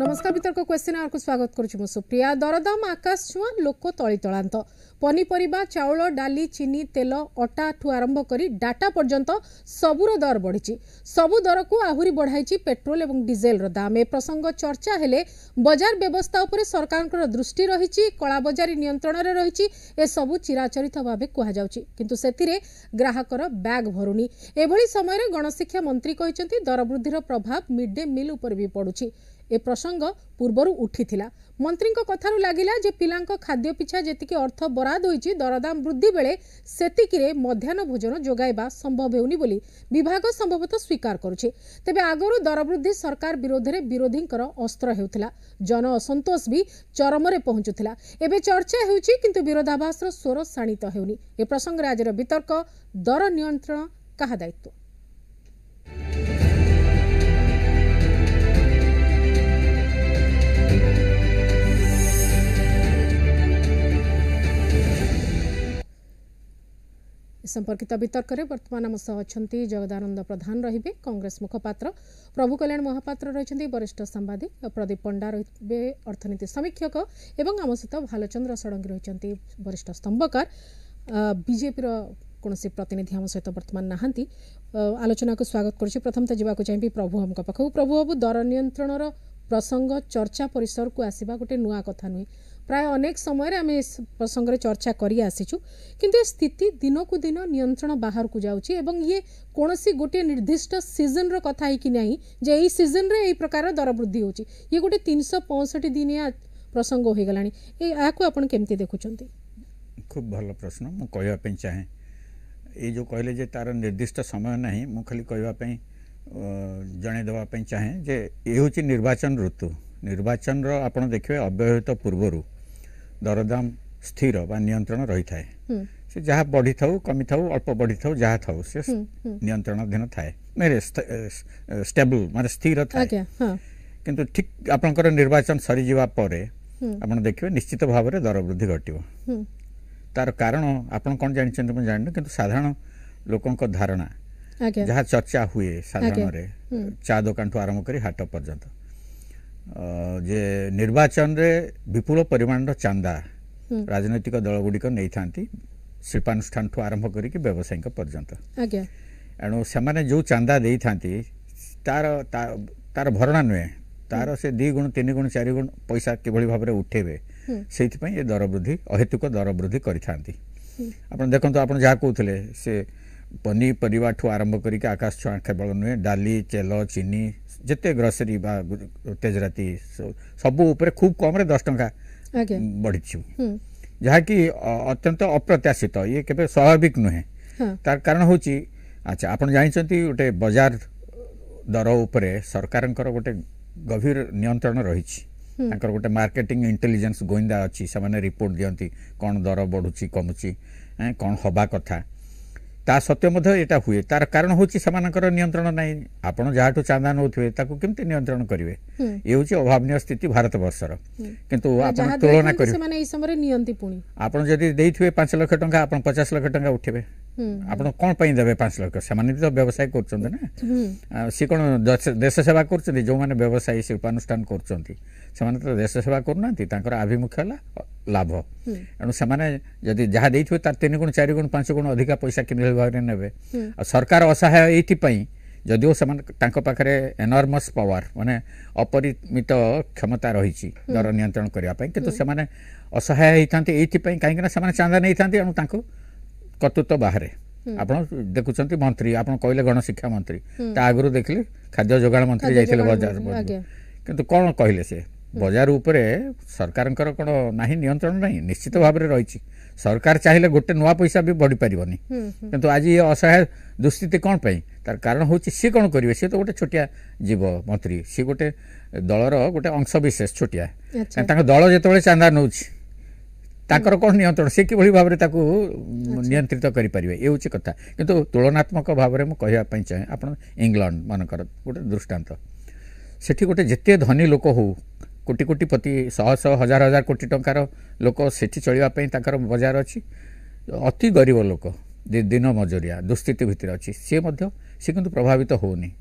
नमस्कार वितर्क question our को स्वागत करुछु मु सुप्रिया। दरदाम आकाश छुआ लोक तली तलांत पनीपरिबा चाउल डाली चीनी तेल अटा ठू आरंभ करी डाटा पर्यंत सबुर दर बढ़ी। सबु दर को आहुरी बढ़ाई पेट्रोल और डीजेल रो दाम। ए प्रसंग चर्चा हेले बजार व्यवस्था उपरे सरकार दृष्टि रही कला बजारी नियंत्रण रे रही ए सबु चिराचरित भाव कह किंतु सेतिरे ग्राहकर बैग भरुनी। एभली समय गणशिक्षा मंत्री कहते दर वृद्धिर प्रभाव मिड डे मिल उपर भी पड़ुछि। ए प्रसंग पूर्वर उठिथिला। मंत्री कथारू लागिला जे पिलांक खाद्य पिछा जेतिकी अर्थ बराद होईछि दरदाम वृद्धि बेले सेतिकिरे मध्याह्न भोजन जोगाइबा संभव हेउनी बोली विभाग संभवतः स्वीकार करुछि। तेबे आगरू दर वृद्धि सरकार विरोध रे विरोधींकर अस्त्र हेउथिला। जन असंतोष भी चरमरे पहुंचुथिला। एबे चर्चा हेउछि किंतु विरोधाभासर स्वर शाणित हेउनी। ए प्रसंग रे आजर वितर्क दर नियंत्रण कहा दायित्व। संपर्कित वितर्क में वर्तमान आम सह अच्छा जगदानंद प्रधान रे कांग्रेस मुखपात्र, प्रभु कल्याण महापात्र रही वरिष्ठ सांबादिक प्रदीप पंडा रे अर्थनीति समीक्षक एवं आम सहित भालचंद्र षडंगी रही वरिष्ठ स्तंभकार। बीजेपी कौन प्रतिनिधि आम सहित बर्तमान नहांती। आलोचना को स्वागत करुच्ची। प्रथम तो जावाक चाहिए प्रभु हम पाखु। प्रभु बाबू दर नियंत्रण प्रसंग चर्चा परिसर को आसवा गोटे नुआ कथा नुहे। प्राय अनेक समय आम प्रसंग में चर्चा करी आसीचु किंतु स्थिति दिन को दिन नियंत्रण बाहर को जाउची एवं ये कौनसी गोटे निर्दिष्ट सीजन रो कथा है कि नहीं जे ई सीजन रे एई प्रकार दर वृद्धि होची। ये गोटे 365 दिनिया प्रसंग हो गलानी। ए आकु आपण केमती देखुचंती? खूब भल प्रश्न। मु कहया पे चाहे ए जो कहले जे तार निर्दिष्ट समय नहीं, मु खाली कहया पे जणे देवा पे चाहे जे ए होची निर्वाचन ऋतु। निर्वाचन रो आपण देखिबे अव्यवहित पूर्वरु दरदाम स्थिर बा नियंत्रण रही थाए। से जहाँ बढ़ी थाउ कमी थाउ अल्प बढ़ी थाउ जहाँ थाउ से नियंत्रण अधीन थाए मेरे स्टेबल माने स्थिर थाए। किंतु ठीक आपनकर निर्वाचन सरी जीवा परे आपण देखिबे निश्चित भाव रे दर वृद्धि घटिबो। तार कारण आपण कोन जानिछन म जानि किंतु साधारण लोकन को धारणा जहाँ चर्चा हुए साधारण रे चा दुकान ठू आरंभ करी हाट पर्यंत जे निर्वाचन रे विपुल परिमाण चांदा राजनैतिक दल गुड़िक नहीं था शिल्पानुष्ठान ठू आरंभ करी व्यवसायिक पर्यंत। एणु से जो चांदा दे था तार तार भरणा नुहे तार से 2 गुण 3 गुण 4 गुण पैसा किभली भाव उठेबे से दर वृद्धि अहेतुक दर वृद्धि करिथांती। आपण देखंतु आपण जहाँ कहते से पनीपरिबा ठू आरंभ करी आकाश छुआ केवल नुहे डाली तेल चीनी जिते ग्रोसरी बा तेजराती सबू उपरे खूब कम रे 10 टंका बढ़ी जहाँ कि अत्यंत अप्रत्याशित ये केबे स्वाभाविक नुहे। तार कारण होची अच्छा आपण जानिचंती गोटे बाजार दर उपरे सरकारंकर गोटे गभीर नियंत्रण रहिछि। तांकर गोटे मार्केटिंग इंटेलिजेंस गोइंदा अछि। से रिपोर्ट दियंती कौन दर बढ़ुची कमुची कौन हवा कथा ता सत्य मध्य एटा हुए। तार कारण होची समानकर नियंत्रण नहीं। आपण जहाटू चांदा नौथिबे ताकू केमती नियंत्रण करिवे ये होची अभावनीय स्थिति भारत वर्षर। किंतु आपण तुलना करिवे माने ई समय नियंती पुणी आपण जदी देइथिबे 5 लाख टंका आपण 50 लाख टंका उठेबे आपण कोन पई देबे 5 लाख। समाने तो व्यवसाय करछन ना सी कोन देश सेवा करछन जो माने व्यवसाय शिल्पानुष्ठान करछन समाने तो देश सेवा करनांती तांकर आभिमुख्य हला लाभ। एणु समाने जदी जहा देइथिबे तार 3 गुण 4 गुण 5 गुण अधिका पैसा किने भाग नेबे। सरकार असहाय एथि पई जदिओ समान तांको पाखरे एनॉर्मस पावर माने अपरिमित क्षमता रही दर नियंत्रण करिया पई किंतु समान असहाय होइथांते एथि पई काहे कि समान चांदा नै थांते एणु तांको कर्तृत्व बाहरे। आपण देखुचंती मंत्री आपण कहले गणशिक्षा मंत्री ता आगुरु देखले खाद्य जोगाण मंत्री जाइथिले बाजार किंतु कोन कहले से बाजार उपरे सरकारंकर कोन नाही नियंत्रण नाही निश्चित भाव रे रही। सरकार चाहिए गोटे नुआ पैसा भी बढ़ी पारिबनी किंतु आज ये असहाय दुस्थिति कौन पाई तार कारण होची सी कोन करिवे। सी तो गोटे छोटिया जीव मंत्री सी गोटे दलर गोटे अंश विशेष छोटिया तांका दल जेतबेले चांदा नउछि ताकर कोन नियंत्रण से कि भली भाव रे ताकू नियंत्रित करि परिवे ए होची कथा। किंतु तुलनात्मक भाव रे म कहया पई चाहे आपण इंग्लैंड मानकर गोटे दृष्टांत सेठी गोटे जेते धनी लोक हो कोटी कोटी पति 100 हजार हजार कोटी टंकार लोक सेठी चलिया पई ताकर बाजार अछि। अति गरीब लोक दिन मजूरिया दुस्थिति भितर अच्छी सी किंतु प्रभावित होनी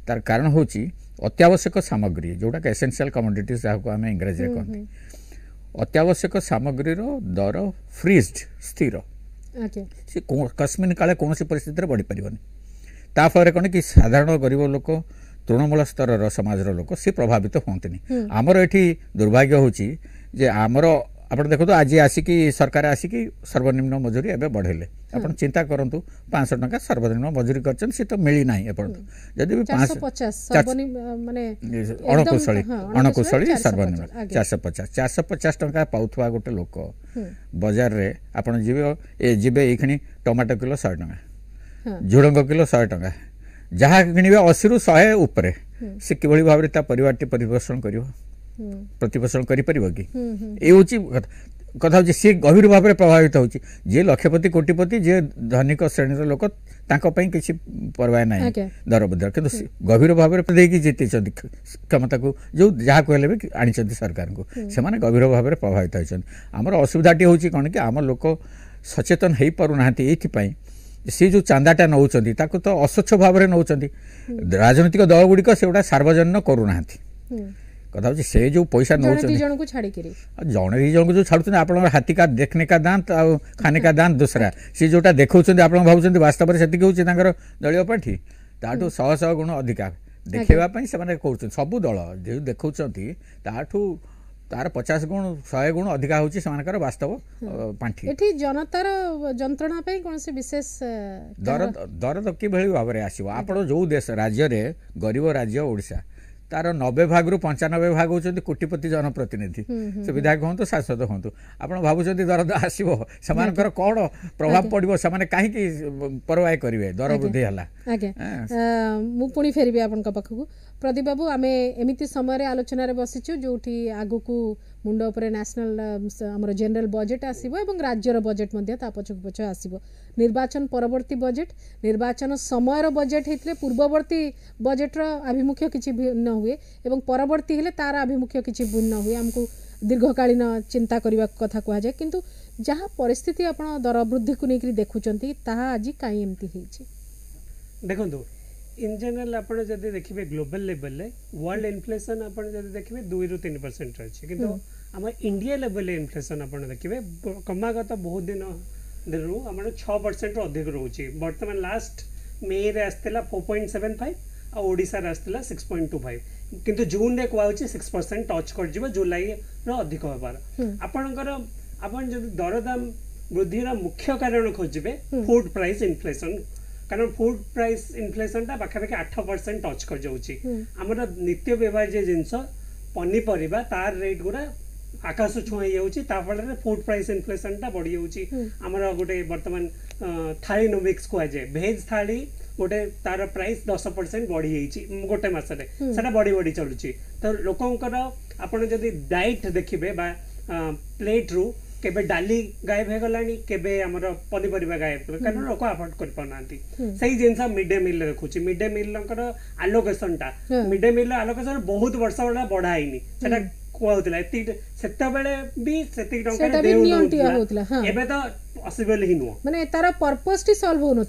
तार कारण हूँ अत्यावश्यक सामग्री जोटा एसेंशियल कमोडिटीज जहाँ आम इंग्राजी में कहते अत्यावश्यक सामग्री दर फ्रीज्ड स्थिर सी कस्मिन काले कौन परिस्थिति बढ़ी पारनि ताफल कौन कि साधारण गरीब लोक तृणमूल स्तर समाज लोक सी प्रभावित हमें आमर ये दुर्भाग्य हूँ जे आमर आप देखो आज आसिकी सरकार आसिकी सर्वनिम्न मजूरी एवं बढ़ेले आप चिंता करूँ 500 टंका सर्वनिम्न मजूरी कर तो मिली ना जदि अणकुशली सर्वनिम्न 450 टंका पाउथवा गोटे लोक बाजार रे आपन जीवे ये टमाटो किलो 100 टंका झुड़ंग किलो 100 टंका जहाँ किणवे 80 ରୁ 100 उपरे से किभली भाव परिवार परिपोषण कर प्रतिपोषण कि कथा हूँ सी गभीर भाव में प्रभावित होची जे लक्षपति कोटिपति जे धनिक श्रेणी लोक किसी परवाह ना दर बदर कि गभीर भाव में जीति क्षमता को जो जहाँ कहले भी आनी सरकार को से गभीर भाव में प्रभावित होती आमर असुविधाटी हूँ कौन कि आम लोक सचेतन हो पारना ये सी जो चांदाटा नौ तो अस्वच्छ भाव में नौ राजनीतिक दल गुड़िक से गुड़ा सार्वजनिक करूना कथा हूँ से जो पैसा नौ जने दी जन को जो छाड़ू आप हाथी का देखने का दांत आ खाने का दांत दूसरा सी जोटा देखा आप भावुं वास्तव में से हूँ दलीय पाठी ताठू 100 गुण अधिका देखापी से सबू दल जो देखा तार 50 गुण 100 गुण अधिका हूँ से वास्तव पांठी एठी जनतार जंत्रणा पे कौन से विशेष दर कि भाव में आसो आप जो देश राज्य में गरीब राज्य ओडिशा तार 90 भाग रु 95 भाग होती कोटिपति जनप्रतिनिधि से विधायक हूँ तो सांसद हूँ आप भावुं दरद आसो से कौन प्रभाव पड़ो से कहीं परवाह करेंगे दर वृद्धि है मुझे फेरबी आपण पाखक प्रदीप बाबू आम एमती समय आलोचन बसीचु जो आगु को मुंड उपरे नेशनल आमर जनरल बजेट आसीबो एवं राज्यर बजेट पछक पछ आसीबो निर्वाचन परवर्ती बजेट निर्वाचन समय बजेट होते पूर्ववर्ती बजेट्र आभिमुख्य किसी भिन्न हुए एवं परवर्ती हेले तार आभिमुख्य किसी भिन्न हुए आमको दीर्घकालीन चिंता करने कथा कहुए किंतु जहाँ परिस्थिति आपण दर वृद्धि को लेकर देखुंत आज कहीं एमती देखो इन जनरल आप देखिए ग्लोबल लेवल वर्ल्ड इन्फ्लेशन आप देखिए 2 ରୁ 3% अच्छे कि आम इंडिया लेवल इन्फ्लेशन आप देखिए क्रमागत बहुत दिन रू आम 6% अधिक रोचे बर्तमान लास्ट मे रे आसला 4.75 ओडिशा आसला 6.25 किंतु जून रे कहूँ 6% टच कर जुलाई अधिक होबार आपणकर आपन जब दरदाम वृद्धि मुख्य कारण खोजे फूड प्राइस इन्फ्लेशन कारण फूड प्राइस इन्फ्लेशन टा पाखापाखि 8% टच कर जाउची हमर नित्य व्यवहार्य जिनस पनीपरिबा तार रेट गुरा आकाश छुआ जाउची ता फल रे फूड प्राइस इन्फ्लेशन टा बढ़ी जाउची हमर गोटे वर्तमान थाली नोमिक्स को आजे भेज थाली गोटे तार प्राइस 10% बढ़ी जाइची गोटे मास रे सेटा बढ़ी बढ़ी चलुची तो लोकंकर आपण जदी डाइट देखिबे बा प्लेट रू केबे डाली गायब हो गलानी केबे हमर पनीपरिबा गायब कारण लोक अफोर्ड कर पानांती सही जिंस मिड डे मील देखुची मिड डे मील आलोकेशन टा मिड डे मील आलोकेशन बहुत वर्ष वाला बढ़ाइनी सेटा कहउतला सेता बेले भी सेति टंका देउनुतला एबे तो पॉसिबल ही नो माने तार पर्पस टी सॉल्व होनो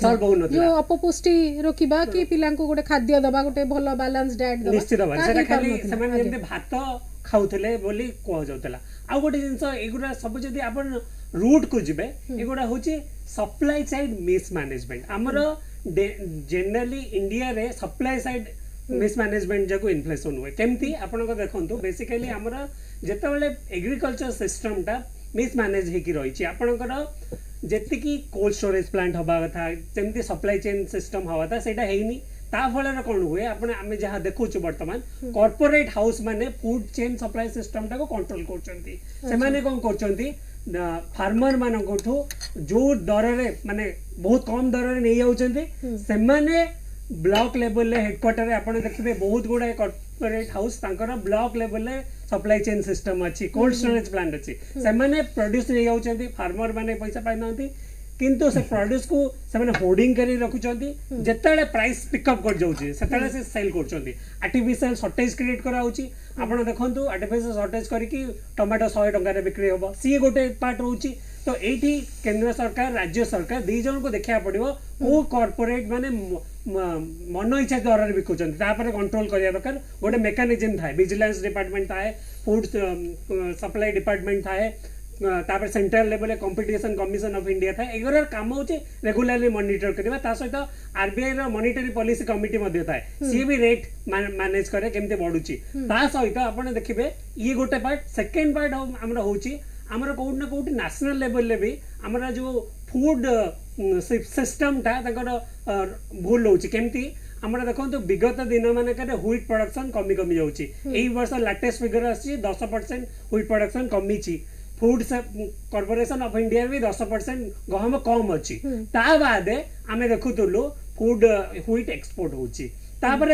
जो अपपुष्टि रोकिबा कि पिलां को गोटे खाद्य दबा गोटे भलो बैलेंस डाइट दबा निश्चित बा सेटा खाली समान जेते भात खाउतले बोली कह जाउतला आ गोटे जिंस एगुडा सब जदी आपण रूट को जिबे एगुडा होची सप्लाई साइड मिसमैनेजमेंट हमर जनरली इंडिया रे सप्लाई साइड मिसमैनेजमेंट जको इन्फ्लेशन हुए केमती आपण को देखंतु बेसिकली हमर जते बेले एग्रीकल्चर सिस्टम टा मिसमैनेज हे की रही छी आपण को जेति की कोल्ड स्टोरेज प्लांट हबा कथा जेमती सप्लाई चेन सिस्टम हवा था सेटा हेइनी ता फल कौन हुए आपने आम जहाँ देखु बर्तमान कॉर्पोरेट हाउस माने फूड चेन सप्लाई सिस्टम टाको कंट्रोल करचंती से माने कोन करचंती फार्मर मानक जो दर रे माने बहुत कम दर रे नहीं जाउचंती से माने ब्लॉक लेवल ले हेडक्वार्टर आपने देखिए बहुत गुड़ा कॉर्पोरेट हाउस तांकर ब्लॉक लेवल ले सप्लाई चेन सिस्टम अच्छी कोल्ड स्टोरेज प्लांट अच्छी से माने प्रोड्यूस नहीं जाउचंती फार्मर माने पैसा पाइ नांती किंतु से प्रोड्यूस को से माने होर्डिंग करी रखुचंती जेतेले प्राइस पिकअप कर जाउची सेतेले से सेल करचंती आर्टिफिशियल शॉर्टेज क्रिएट करा होची आपण देखंतु आर्टिफिशियल शॉर्टेज करी कि टमाटो 100 टंका रे बिक्री होबो सी गोटे पार्ट रहउची तो एठी केंद्र सरकार राज्य सरकार दी जन को देखा पड़ो को कॉर्पोरेट माने मन इच्छा दर बिकुचन कंट्रोल करिया दरकार गोटे मेकानिजम थाए विजिलेंस डिपार्टमेंट थाए फूड सप्लाई डिपार्टमेंट थाए तापर central level competition commission of India था एगोर काम होचे रेगुलरली मॉनिटर करबा ता सहित आरबीआई रो मॉनिटरी पॉलिसी कमिटी मध्ये थाए सी भी रेट मैनेज करे केमते बढ़ुची ता सहित आपण देखिबे ये गोटे पार्ट सेकंड पार्ट हमरा होची हमरा कोड ना कोड नेशनल लेवल ले भी हमरा जो फूड सिस्टम ता तकर भूल होची केमती हमरा देखो विगत दिन मानक व्हीट प्रोडक्शन कमी कमी जाउची एई वर्ष लेटेस्ट फिगर आसी 10% व्हीट प्रोडक्शन कमी ची फूड कॉर्पोरेशन ऑफ इंडिया भी 10% गहम कम अच्छी ता बाद आमे देखुतलु फूड व्हीट एक्सपोर्ट होची तापर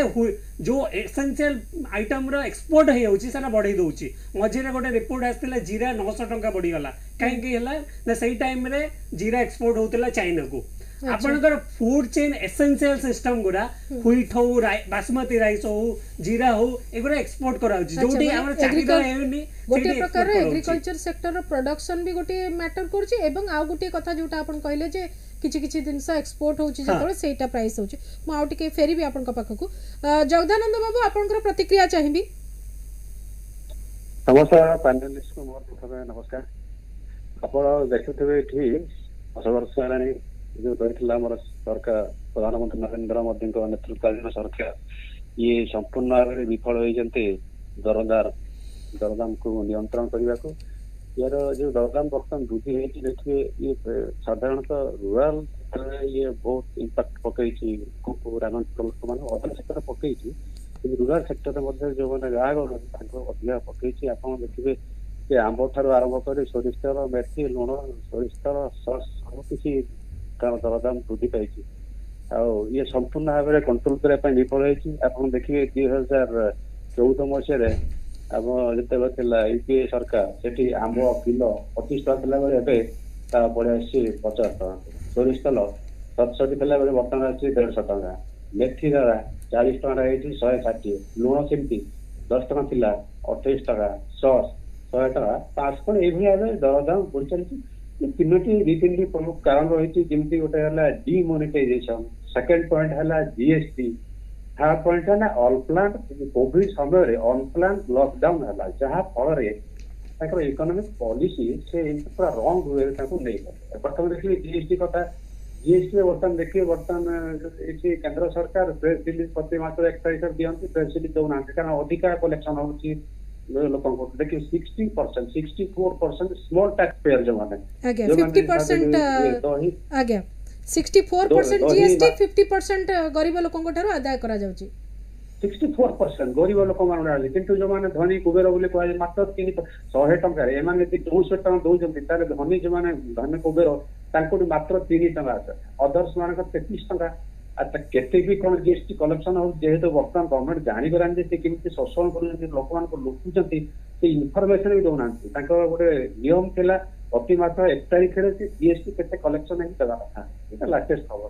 जो एसेंशियल आइटम रो एक्सपोर्ट हे होची सारा बढ़ई दोची मझिरे गोटे रिपोर्ट आस्तिला जीरा 900 टंका बढ़ी गला काहे कि हला ना सही टाइम रे जीरा एक्सपोर्ट होतला चाइना को आपनकर फूड चेन एसेंशियल सिस्टम गुरा व्हीट हो बासमती राइस हो जीरा हो एगुरा एक्सपोर्ट कराउची जोटी हमर चाहिदा हेउनी गोटे प्रकार एग्रीकल्चर सेक्टर प्रोडक्शन भी गोटे मैटर करची एवं आ गोटे कथा जोटा आपण कहले जे किछि किछि जिंस एक्सपोर्ट होची जतोले सेटा प्राइस होची म आउट के फेरी भी आपण पाखकु जगदानंद बाबू आपनकर प्रतिक्रिया चाहिबी नमस्कार पैनलिस्ट को मोर प्रथमे नमस्कार आपण देखुथबे एठी 10 वर्ष हेलानी जो रही आम सरकार प्रधानमंत्री नरेंद्र मोदी नेतृत्वाधीन सरकार ये संपूर्ण भाव में विफल होती दरदाम को नियंत्रण करने को यार जो दरदाम बर्तमान वृद्धि देखिए ये साधारणतः रूराल ये बहुत इम्पैक्ट पकई ग्रामांचल लोक मैंने अदर सेक्टर पकई रूराल सेक्टर जो मैंने गाँ गहली अधिका पकई आप देखिए कि आंब ठार आरंभ कर सोरिष तेल मेथी लुण सोरिष तेल सस सब किसी दरदाम वृद्धि पाई ये संपूर्ण भाव में कंट्रोल करने विफल होती आप देखिए 2014 मसीह आम जो यूपीए सरकार से आंब किलो 25 टका था बेले बढ़िया आसी 50 टका सोरिष तेल 67 था बेले बर्तमान आसी 150 टका मेथी दारा 40 टका 160 लुण सेमती 10 टका था 28 टका सस 100 टका 5 ये दरदाम बढ़ी चलती तीनोटी दी तीन प्रमुख कारण रही जमी गोटे डिमोनेटाइजेशन सेकेंड पॉइंट है जीएसटी थर्ड पॉइंट है ऑल प्लांट कोविड समय अनप्लान लॉकडाउन है जहाँ फल इकोनॉमिक पॉलिसी से पूरा रंग वे नहीं बर्तमान देखिए जीएसटी कथा जीएसटी बर्तमान देखिए बर्तमान केंद्र सरकार प्रेस रिलीज प्रति मास 1 तारिख दिखती प्रेस रिलीज दौना कारण अधिका कलेक्शन होती लोक देखिए 64% स्मॉल टैक्स पेयर जो माने 50% आगे 64% जीएसटी 50% गरीब लोकन ठारो आदाय करा जाउची 64% गरीब लोक मान किंतु जो माने धनी कुबेर बोले कहै मात्र 100 टंका रे एमाने 200 टका दउजंती तारे धनी जो माने धनी कुबेर तांको मात्र 3 टका अदर्स माने 33 टका अच्छा केते भी कौन जीएसटी कलेक्शन हो जेहेतु बर्तमान गवर्नमेंट जानी केमती शोषण कर लोक मान लुटुंट से इनफर्मेशन भी दौना गोटे नियम था प्रति मास 1 तारिख जीएसटी के कलेक्शन देवा कथा ये लाटेस्ट खबर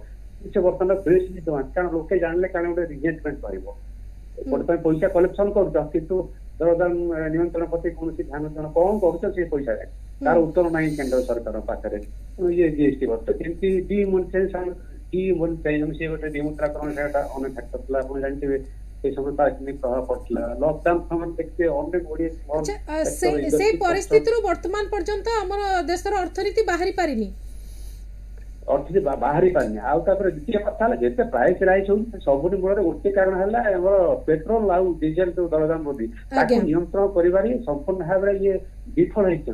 से बर्तमान प्रेस भी दौना कारण लोके जानले कारण गोटे रिजेक्टमेंट पाइबा पैसा कलेक्शन कर किंतु दरदाम नियंत्रण प्रति कौन ध्यान कौन कर पैसा तार उत्तर ना केंद्र सरकार पाखे ये जीएसटी बर्तमान डिमोनेटाइजेशन से गोटे विमुद्राकरण अनेक फैक्टर था आप जानते समय प्रभाव पड़ता लॉकडाउन समय देखते अनेक परिस्थिति वर्तमान पर्यंत हमर देशर अर्थनीति बाहरी पारिनी अर्थनीति बाहरी पारिनी आउे द्वितीय कथा जिते प्राइस राइज हो सब मूल गोटे कारण है पेट्रोल आउ डीजेल जो दरदाम वृद्धि नियंत्रण कर संपूर्ण भाव में ये विफल होती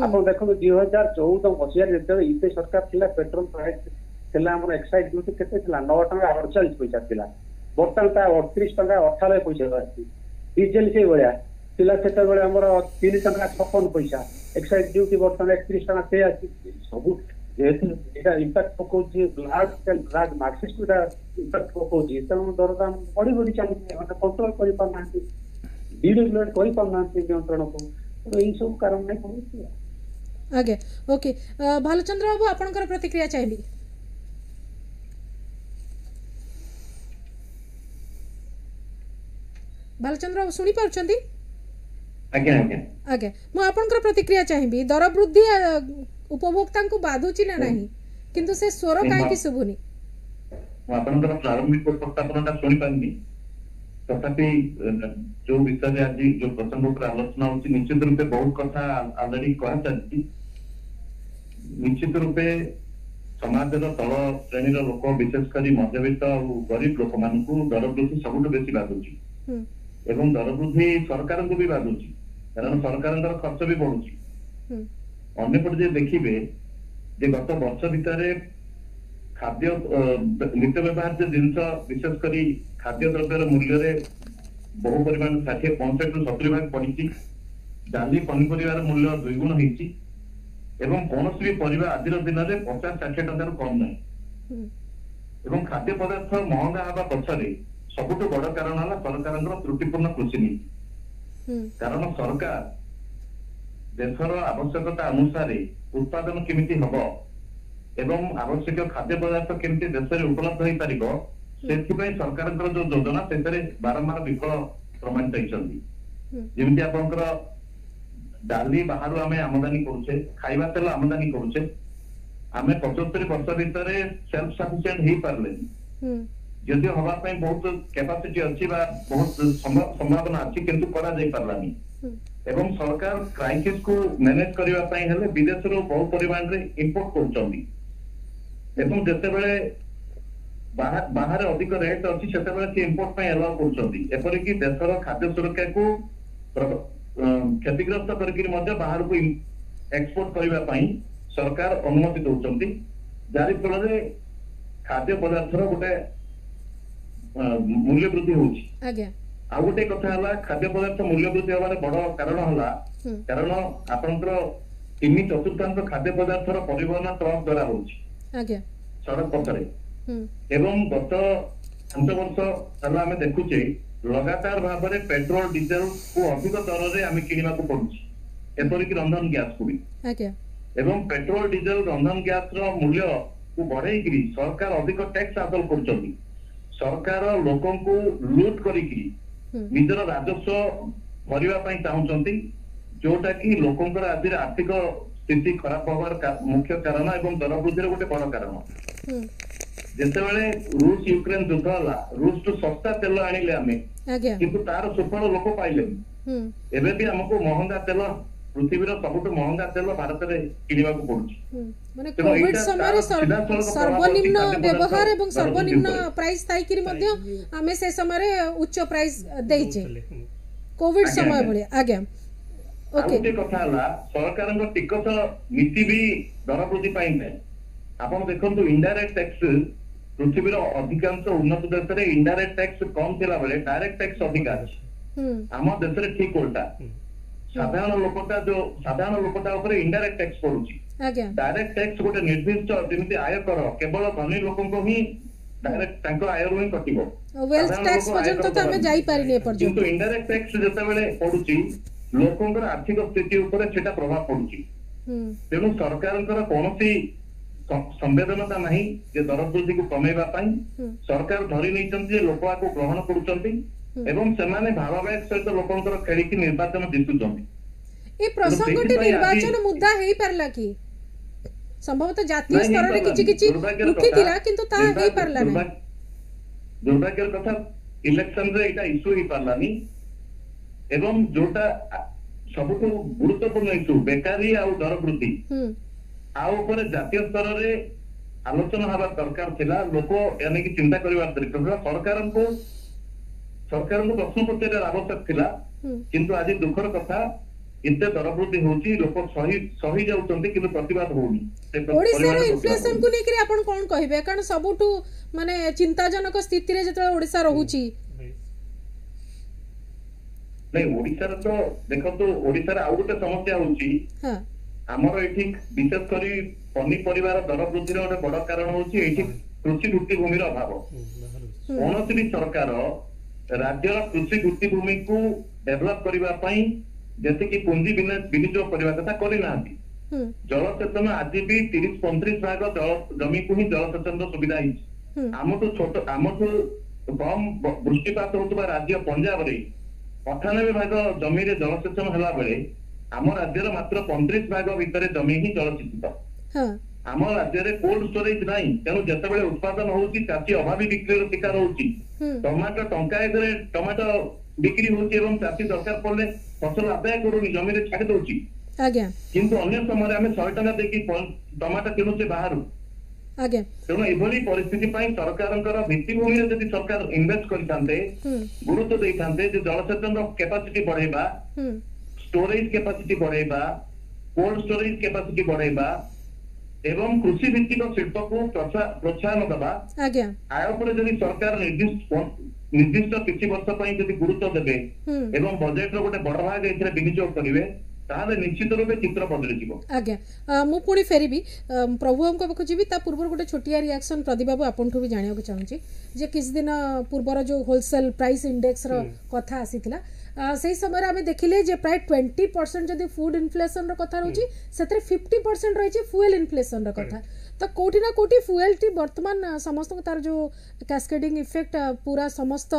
आप देखो 2014 मसीह जो यूपीए सरकार थी पेट्रोल प्राइस एक्साइज ड्यूटी के 9 टका 48 पैसा था बर्तमान 38 टका 98 पैसा डीजेल से भाया से 3 टका 56 पैसा एक्साइज ड्यूटी बर्तमान 31 टका से सब जेहेतु यहाँ इम्पैक्ट पकाउे लार्ज मार्क्सिस्ट इम्पैक्ट पकाउे तेणु दरदाम बढ़ी बढ़ी चलती कंट्रोल करना डिरेगुलेट करना नियंत्रण को यही सब कारण नहीं पड़े आगे ओके भालचंद्र बाबू आपनकर प्रतिक्रिया चाहिए भालचंद्र बाबू शुणी पार्छंती आज्ञा आज्ञा आगे मु आपनकर प्रतिक्रिया चाहिबी दर वृद्धि उपभोक्ता को बाधुची ना नहीं किंतु से स्वर कहीं शुभुनी ଆପଣଙ୍କର ପ୍ରାରମ୍ଭିକ ଉପସ୍ଥାପନଟା ଶୁଣିପାରିନି ତଥାପି ଯୋଉ ବିଷୟରେ ଆଜି ଯୋଉ ପ୍ରସଙ୍ଗ ଉପରେ ଆଲୋଚନା ହଉଛି ନିଶ୍ଚିତ ରୂପେ ବହୁତ କଥା ଅଲରେଡି କୁହାଚାଲିଛି। ନିଶ୍ଚିତ ରୂପେ ସମାଜର ତଳ ଶ୍ରେଣୀର ଲୋକ ବିଶେଷ କରି ମଧ୍ୟବିତ୍ତ ଆଉ ଗରିବ ଲୋକମାନଙ୍କୁ ଦର ବୃଦ୍ଧି ସବୁଠୁ ବେଶୀ ବାଧୁଛି ଏବଂ ଦର ବୃଦ୍ଧି ସରକାରଙ୍କୁ ବି ବାଧୁଛି କାରଣ ସରକାରଙ୍କର ଖର୍ଚ୍ଚ ବି ବଢୁଛି। ଅନ୍ୟପଟେ ଯଦି ଦେଖିବେ ଯେ ଗତ ବର୍ଷ ଭିତରେ ଖାଦ୍ୟ ନିତ୍ୟ ବ୍ୟବହାର୍ଯ୍ୟ ଜିନିଷ ବିଶେଷ କରି ଖାଦ୍ୟ ଦ୍ରବ୍ୟର ମୂଲ୍ୟରେ ବହୁ ପରିମାଣ 65-70% ବଢିଛି। ଡାଲି ପନିପରିବାର ମୂଲ୍ୟ 2 ଗୁଣ ହେଇଛି ଏବଂ କୌଣସି ବି ପରିବା ଆଜିର ଦିନରେ 50-60 ଟଙ୍କାରୁ କମ୍ ନାହିଁ। ଏବଂ ଖାଦ୍ୟ ପଦାର୍ଥ ମହଙ୍ଗା ହେବା ପଛରେ ସବୁଠୁ ବଡ କାରଣ ହେଲା ସରକାରଙ୍କର ତ୍ରୁଟିପୂର୍ଣ୍ଣ କୃଷି ନୀତି। କାରଣ ସରକାର ଦେଶର ଆବଶ୍ୟକତା ଅନୁସାରେ ଉତ୍ପାଦନ କେମିତି ହବ ଏବଂ ଆବଶ୍ୟକ ଖାଦ୍ୟ ପଦାର୍ଥ କେମିତି ଦେଶରେ ଉପଲବ୍ଧ ହେଇପାରିବ ସେଥିପାଇଁ ସରକାରଙ୍କର ଯୋଉ ଯୋଜନା ସେଥିରେ ବାରମ୍ବାର ବିଫଳ ପ୍ରମାଣିତ ହେଇଛନ୍ତି। ଯେମିତି ଆପଣଙ୍କର ଡାଲି ବାହାରୁ ଆମେ ଆମଦାନୀ କରୁଛେ, ଖାଇବା ତେଲ ଆମଦାନୀ କରୁଛେ, ଆମେ 75 ବର୍ଷ ଭିତରେ ସେଲ୍ଫ ସଫିସିଏଣ୍ଟ ହେଇପାରିଲେନି। ଯଦିଓ ହବା ପାଇଁ ବହୁତ କ୍ୟାପାସିଟି ଅଛି ବା ବହୁତ ସମ୍ଭାବନା ଅଛି କିନ୍ତୁ କରାଯାଇ ପାରିଲାନି। ଏବଂ ସରକାର କ୍ରାଇସିସ୍ କୁ ମ୍ୟାନେଜ କରିବା ପାଇଁ ହେଲେ ବିଦେଶରୁ ବହୁ ପରିମାଣରେ ଇମ୍ପୋର୍ଟ କରୁଛନ୍ତି ଏବଂ ଯେତେବେଳେ ବାହାରେ ଅଧିକ ରେଟ୍ ଅଛି ସେତେବେଳେ ସେ ଇମ୍ପୋର୍ଟ ପାଇଁ ଆଲାଉ କରୁଛନ୍ତି। ଏପରିକି ଦେଶର ଖାଦ୍ୟ ସୁରକ୍ଷାକୁ କ୍ଷତିଗ୍ରସ୍ତ କରିକି ମଧ୍ୟ ବାହାରକୁ ଏକ୍ସପୋର୍ଟ କରିବା ପାଇଁ ସରକାର ଅନୁମତି ଦଉଛନ୍ତି, ଯାରି ଫଳରେ ଖାଦ୍ୟ ପଦାର୍ଥର ଗୋଟେ ମୂଲ୍ୟ ବୃଦ୍ଧି ହଉଛି। ଆଉ ଗୋଟେ କଥା ହେଲା ଖାଦ୍ୟ ପଦାର୍ଥ ମୂଲ୍ୟ ବୃଦ୍ଧି ହେବାର ବଡ କାରଣ ହେଲା କାରଣ ଆପଣଙ୍କର 3/4 ଖାଦ୍ୟ ପଦାର୍ଥର ପରିବହନ ଟ୍ରକ୍ ଦ୍ୱାରା ହଉଛି ସଡ଼କ ପଥରେ ଏବଂ ଗତ 5 ବର୍ଷ ହେଲା ଆମେ ଦେଖୁଛେ ଲଗାତାର ଭାବରେ ପେଟ୍ରୋଲ ଡିଜେଲ କୁ ଅଧିକ ଦରରେ ଆମେ କିଣିବାକୁ ପଡୁଛି, ଏପରିକି ରନ୍ଧନ ଗ୍ୟାସକୁ ବି। ଏବଂ ପେଟ୍ରୋଲ ଡିଜେଲ ରନ୍ଧନ ଗ୍ୟାସର ମୂଲ୍ୟକୁ ବଢେଇକିରି ସରକାର ଅଧିକ ଟ୍ୟାକ୍ସ ହାସଲ କରୁଛନ୍ତି। ସରକାର ଲୋକଙ୍କୁ ଲୁଟ୍ କରିକି ନିଜର ରାଜସ୍ୱ ଭରିବା ପାଇଁ ଚାହୁଁଛନ୍ତି, ଯୋଉଟା କି ଲୋକଙ୍କର ଆଜିର ଆର୍ଥିକ ସ୍ଥିତି ଖରାପ ହବାର ମୁଖ୍ୟ କାରଣ ଏବଂ ଦର ବୃଦ୍ଧିର ଗୋଟେ ବଡ କାରଣ। ଯେତେବେଳେ ରୁଷ ୟୁକ୍ରେନ ଯୁଦ୍ଧ ହେଲା, ରୁଷଠୁ ଶସ୍ତା ତେଲ ଆଣିଲେ ଆମେ କିନ୍ତୁ ତାର ସୁଫଳ ଲୋକ ପାଇଲେନି। ଏବେ ବି ଆମକୁ ମହଙ୍ଗା ତେଲ ପୃଥିବୀର ସବୁଠୁ ମହଙ୍ଗା ତେଲ ଭାରତରେ କିଣିବାକୁ ପଡୁଛି। ମାନେ କୋଭିड ସମୟରେ ସର୍ବନିମ୍ନ ବ୍ୟବହାର ଏବଂ ସର୍ବନିମ୍ନ ପ୍ରାइस थाइकरी ମଧ୍ୟ ଆମେ ସେ ସମୟରେ ଉଚ୍ଚ ପ୍ରାଇस ଦେଇଛେ କୋଭିड समय भଳି। आज्ञा ओके କଥା ହେଲା ସରକାରଙ୍କ ଟିକସ ନୀତି ବି ଦର ବୃଦ୍ଧି ପାଇଁ ନାହିଁ। ଆପଣ ଦେଖନ୍ତୁ ଇନଡାଇରେକ୍ଟ ଟ୍ୟାକ୍ସ ପୃଥିବୀର ଅଧିକାଂଶ ଉନ୍ନତ ଦେଶରେ ଇନଡାଇରେକ୍ଟ ଟ୍ୟାକ୍ସ କମ ଥିଲା ବେଳେ ଡାଇରେକ୍ଟ ଟ୍ୟାକ୍ସ ଅଧିକା ଅଛି। ଆମ ଦେଶରେ ଠିକ ଓଲଟା, ସାଧାରଣ ଲୋକଟା ଉପରେ ଇନଡାଇରେକ୍ଟ ଟ୍ୟାକ୍ସ ପଡୁଛି। ଡାଇରେକ୍ଟ ଟ୍ୟାକ୍ସ ଗୋଟେ ନିର୍ଦ୍ଦିଷ୍ଟ ଯେମିତି ଆୟକର କେବଳ ଧନୀ ଲୋକଙ୍କୁ ହିଁ ଡାଇରେକ୍ଟ ତାଙ୍କ ଆୟରୁ ହିଁ କଟିବ, ୱେଲ୍ଥ ଟ୍ୟାକ୍ସ ପର୍ଯ୍ୟନ୍ତ ତ ଆମେ ଯାଇ ପାରିନି ଏପର୍ଯ୍ୟନ୍ତ। କିନ୍ତୁ ଇନଡାଇରେକ୍ଟ ଟ୍ୟାକ୍ସ ଯେତେବେଳେ ପଡୁଛି ଲୋକଙ୍କର ଆର୍ଥିକ ସ୍ଥିତି ଉପରେ ସେଟା ପ୍ରଭାବ ପଡୁଛି। ତେଣୁ ସରକାରଙ୍କର କୌଣସି ସମ୍ବେଦନତା ନାହିଁ ଯେ ଦର ବୃଦ୍ଧିକୁ କମେଇବା ପାଇଁ। ସରକାର ଧରି ନେଇଛନ୍ତି ଯେ ଲୋକ ଆକୁ ଗ୍ରହଣ କରୁଛନ୍ତି ଏବଂ ସେମାନେ ଭାବାବେଗ ସହିତ ଲୋକଙ୍କର ଖେଳିକି ନିର୍ବାଚନ ଜିତୁଛନ୍ତି। ଏ ପ୍ରସଙ୍ଗଟି ନିର୍ବାଚନ ମୁଦ୍ଦା ହେଇ ପାରିଲା କି? ସମ୍ଭବତଃ ଜାତୀୟ ସ୍ତରରେ କିଛି ଉଠିଥିଲା କିନ୍ତୁ ତାହା ହେଇ ପାରିଲା ନାହିଁ। ଦୁର୍ଭାଗ୍ୟର କଥା ଇଲେକ୍ସନରେ ଏଇଟା ଇସ୍ୟୁ ହେଇ ପାରିଲାନି ଏବଂ ଯୋଉଟା ସବୁଠୁ ଗୁରୁତ୍ୱପୂର୍ଣ୍ଣ ଇସ୍ୟୁ ବେକାରୀ ଆଉ ଦର ବୃଦ୍ଧି ଆଉ ଉପରେ ଜାତୀୟ ସ୍ତରରେ ଆଲୋଚନା ହେବା ଦରକାର ଥିଲା। ଲୋକ ଏନେକି ଚିନ୍ତା କରିବାର ଦରକାର ଥିଲା। ସରକାରଙ୍କୁ ପ୍ରଶ୍ନ ପଚାରିବାର ଆବଶ୍ୟକ ଥିଲା କିନ୍ତୁ ଆଜି ଦୁଃଖର କଥା ଏତେ ଦର ବୃଦ୍ଧି ହଉଛି, ଲୋକ ସହି ଯାଉଛନ୍ତି କିନ୍ତୁ ପ୍ରତିବାଦ ହଉନି। ଓଡିଶାର ଇନଫ୍ଲେସନ କୁ ନେଇକି ଆପଣ କଣ କହିବେ? କାରଣ ସବୁଠୁ ମାନେ ଚିନ୍ତାଜନକ ସ୍ଥିତିରେ ଯେତେବେଳେ ଓଡିଶା ରହୁଛି। ନାଇଁ ଓଡିଶାର ତ ଦେଖନ୍ତୁ ଓଡିଶାର ଆଉ ଗୋଟେ ସମସ୍ୟା ହଉଛି ଆମର ଏଠି ବିଶେଷ କରି ପନିପରିବାର ଦର ବୃଦ୍ଧିର ଗୋଟେ ବଡ କାରଣ ହଉଛି ଏଇଠି କୃଷି ଭିତ୍ତିଭୂମିର ଅଭାବ। କୌଣସି ବି ସରକାର ରାଜ୍ୟର କୃଷି ଭିତ୍ତିଭୂମିକୁ ଡେଭଲପ କରିବା ପାଇଁ ଯେତିକି ପୁଞ୍ଜି ବିନିଯୋଗ କରିବା କଥା କରିନାହାନ୍ତି। ଜଳସେଚନ ଆଜି ବି 30-35 ଭାଗ ଜମିକୁ ହିଁ ଜଳସେଚନର ସୁବିଧା ହେଇଛି। ଆମଠୁ କମ ବୃଷ୍ଟିପାତ ହଉଥିବା ରାଜ୍ୟ ପଞ୍ଜାବରେ 98 ଭାଗ ଜମିରେ ଜଳସେଚନ ହେଲା ବେଳେ आम राज्यर मात्र 35% भितर जमी ही जलसिंचित हाँ आम राज्य कोल्ड स्टोरेज नहीं तेणु जिते उत्पादन होची चाषी अभावी बिक्री शिकार होची टमाटो टंकाए टमाटो बिक्री होची एवं चाषी दरकार पड़े फसल आदाय करूनी जमी छाड़ी दौची आज्ञा किंतु अन्य समय आम 100 टका देकी टमाटो किणुचे बाहर आज्ञा तेणु एभली परिस्थिति सरकार भित्तिभूमि जदि सरकार इन्वेस्ट करते गुरुत्व देते जलसेचन कैपेसिटी बढ़ेबा स्टोरेज कैपेसिटी बढ़ेबा कोल्ड स्टोरेज कैपेसिटी बढ़ेबा एवं कृषि भित्तिक शिल्प को प्रोत्साहन दबा आय पर जदि सरकार निर्दिष्ट किसी वर्ष जदि गुरुत्व देवे एवं बजेट गोटे बड़ भाग ए विनियोग करेंगे ताहले निश्चित रूपे चित्र बदली जीवो आज्ञा मु पुणी फेरबी प्रभु हमको पाखु जीवी ता पूर्व गोटे छोटिया रिएक्शन प्रदीप बाबू आपनठु भी जानिया को चाहूची जे किस दिन पूर्वर जो होलसेल प्राइस इंडेक्स रो कथा आसीथिला से समय आम देखिले जे प्राय 20% जदि फूड इन्फ्लेशन रो कथा रहउची सेतरे 50% रहिछि फ्यूएल इन्फ्लेशन रो कथा तो कोठी ना कोठी फ्यूएल टी वर्तमान समस्त तार जो कैस्केडिंग इफेक्ट पूरा समस्त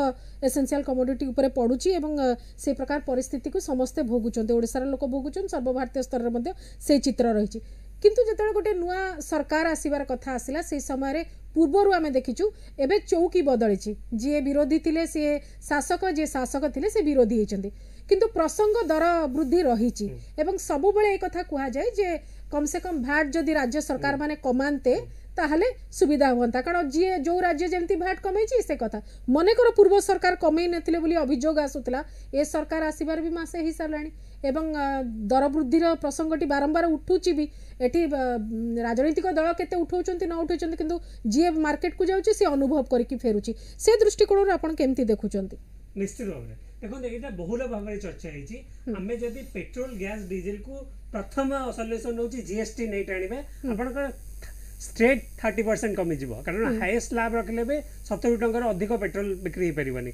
एसेंशियल कमोडिटी ऊपर पड़ुची एवं से प्रकार परिस्थिति को समस्ते भोगुचंते ओडिसा रो लोक भोगुचन सर्वभारतीय स्तर रे मध्ये से चित्र रहिछि किंतु जेतले गोटे नुआ सरकार आसीबार कथा आसिला से समय पूर्वर आम देखीचु एबे चौकी बदली जी विरोधी थिले से शासक जे शासक थिले से विरोधी होइचंती किंतु प्रसंग दर वृद्धि रही एवं सबु बेले एक कथा कहा जाए जे कम से कम भैट जदि राज्य सरकार माने कमाते ताहले सुविधा होता कारण जी जो राज्य जमती भैट कमे से कथा मनेकर पूर्व सरकार कमे नथिले बोली अभियोग आसुतला ए सरकार आसीबार भी मासे ही सारलाणी एवं दर वृद्धि प्रसंगटी बारंबार उठुची भी एटी राजनीतिक दल केते उठाउचंती न उठाउचंती किंतु जी मार्केट को जाउची से अनुभव करके फेरुची से दृष्टिकोण आपण केमती देखुचंती निश्चित भाव में देखो ये बहुल भाव में चर्चा आम जदि पेट्रोल गैस डीजेल को प्रथम सल्यूशन हूँ जीएसटी नहीं टाणिबे आपनकर स्ट्रेट 30% कमी जीव कारण हाईएस्ट लाभ रखले भी 70 टंकार अधिक पेट्रोल बिक्री हो पारनी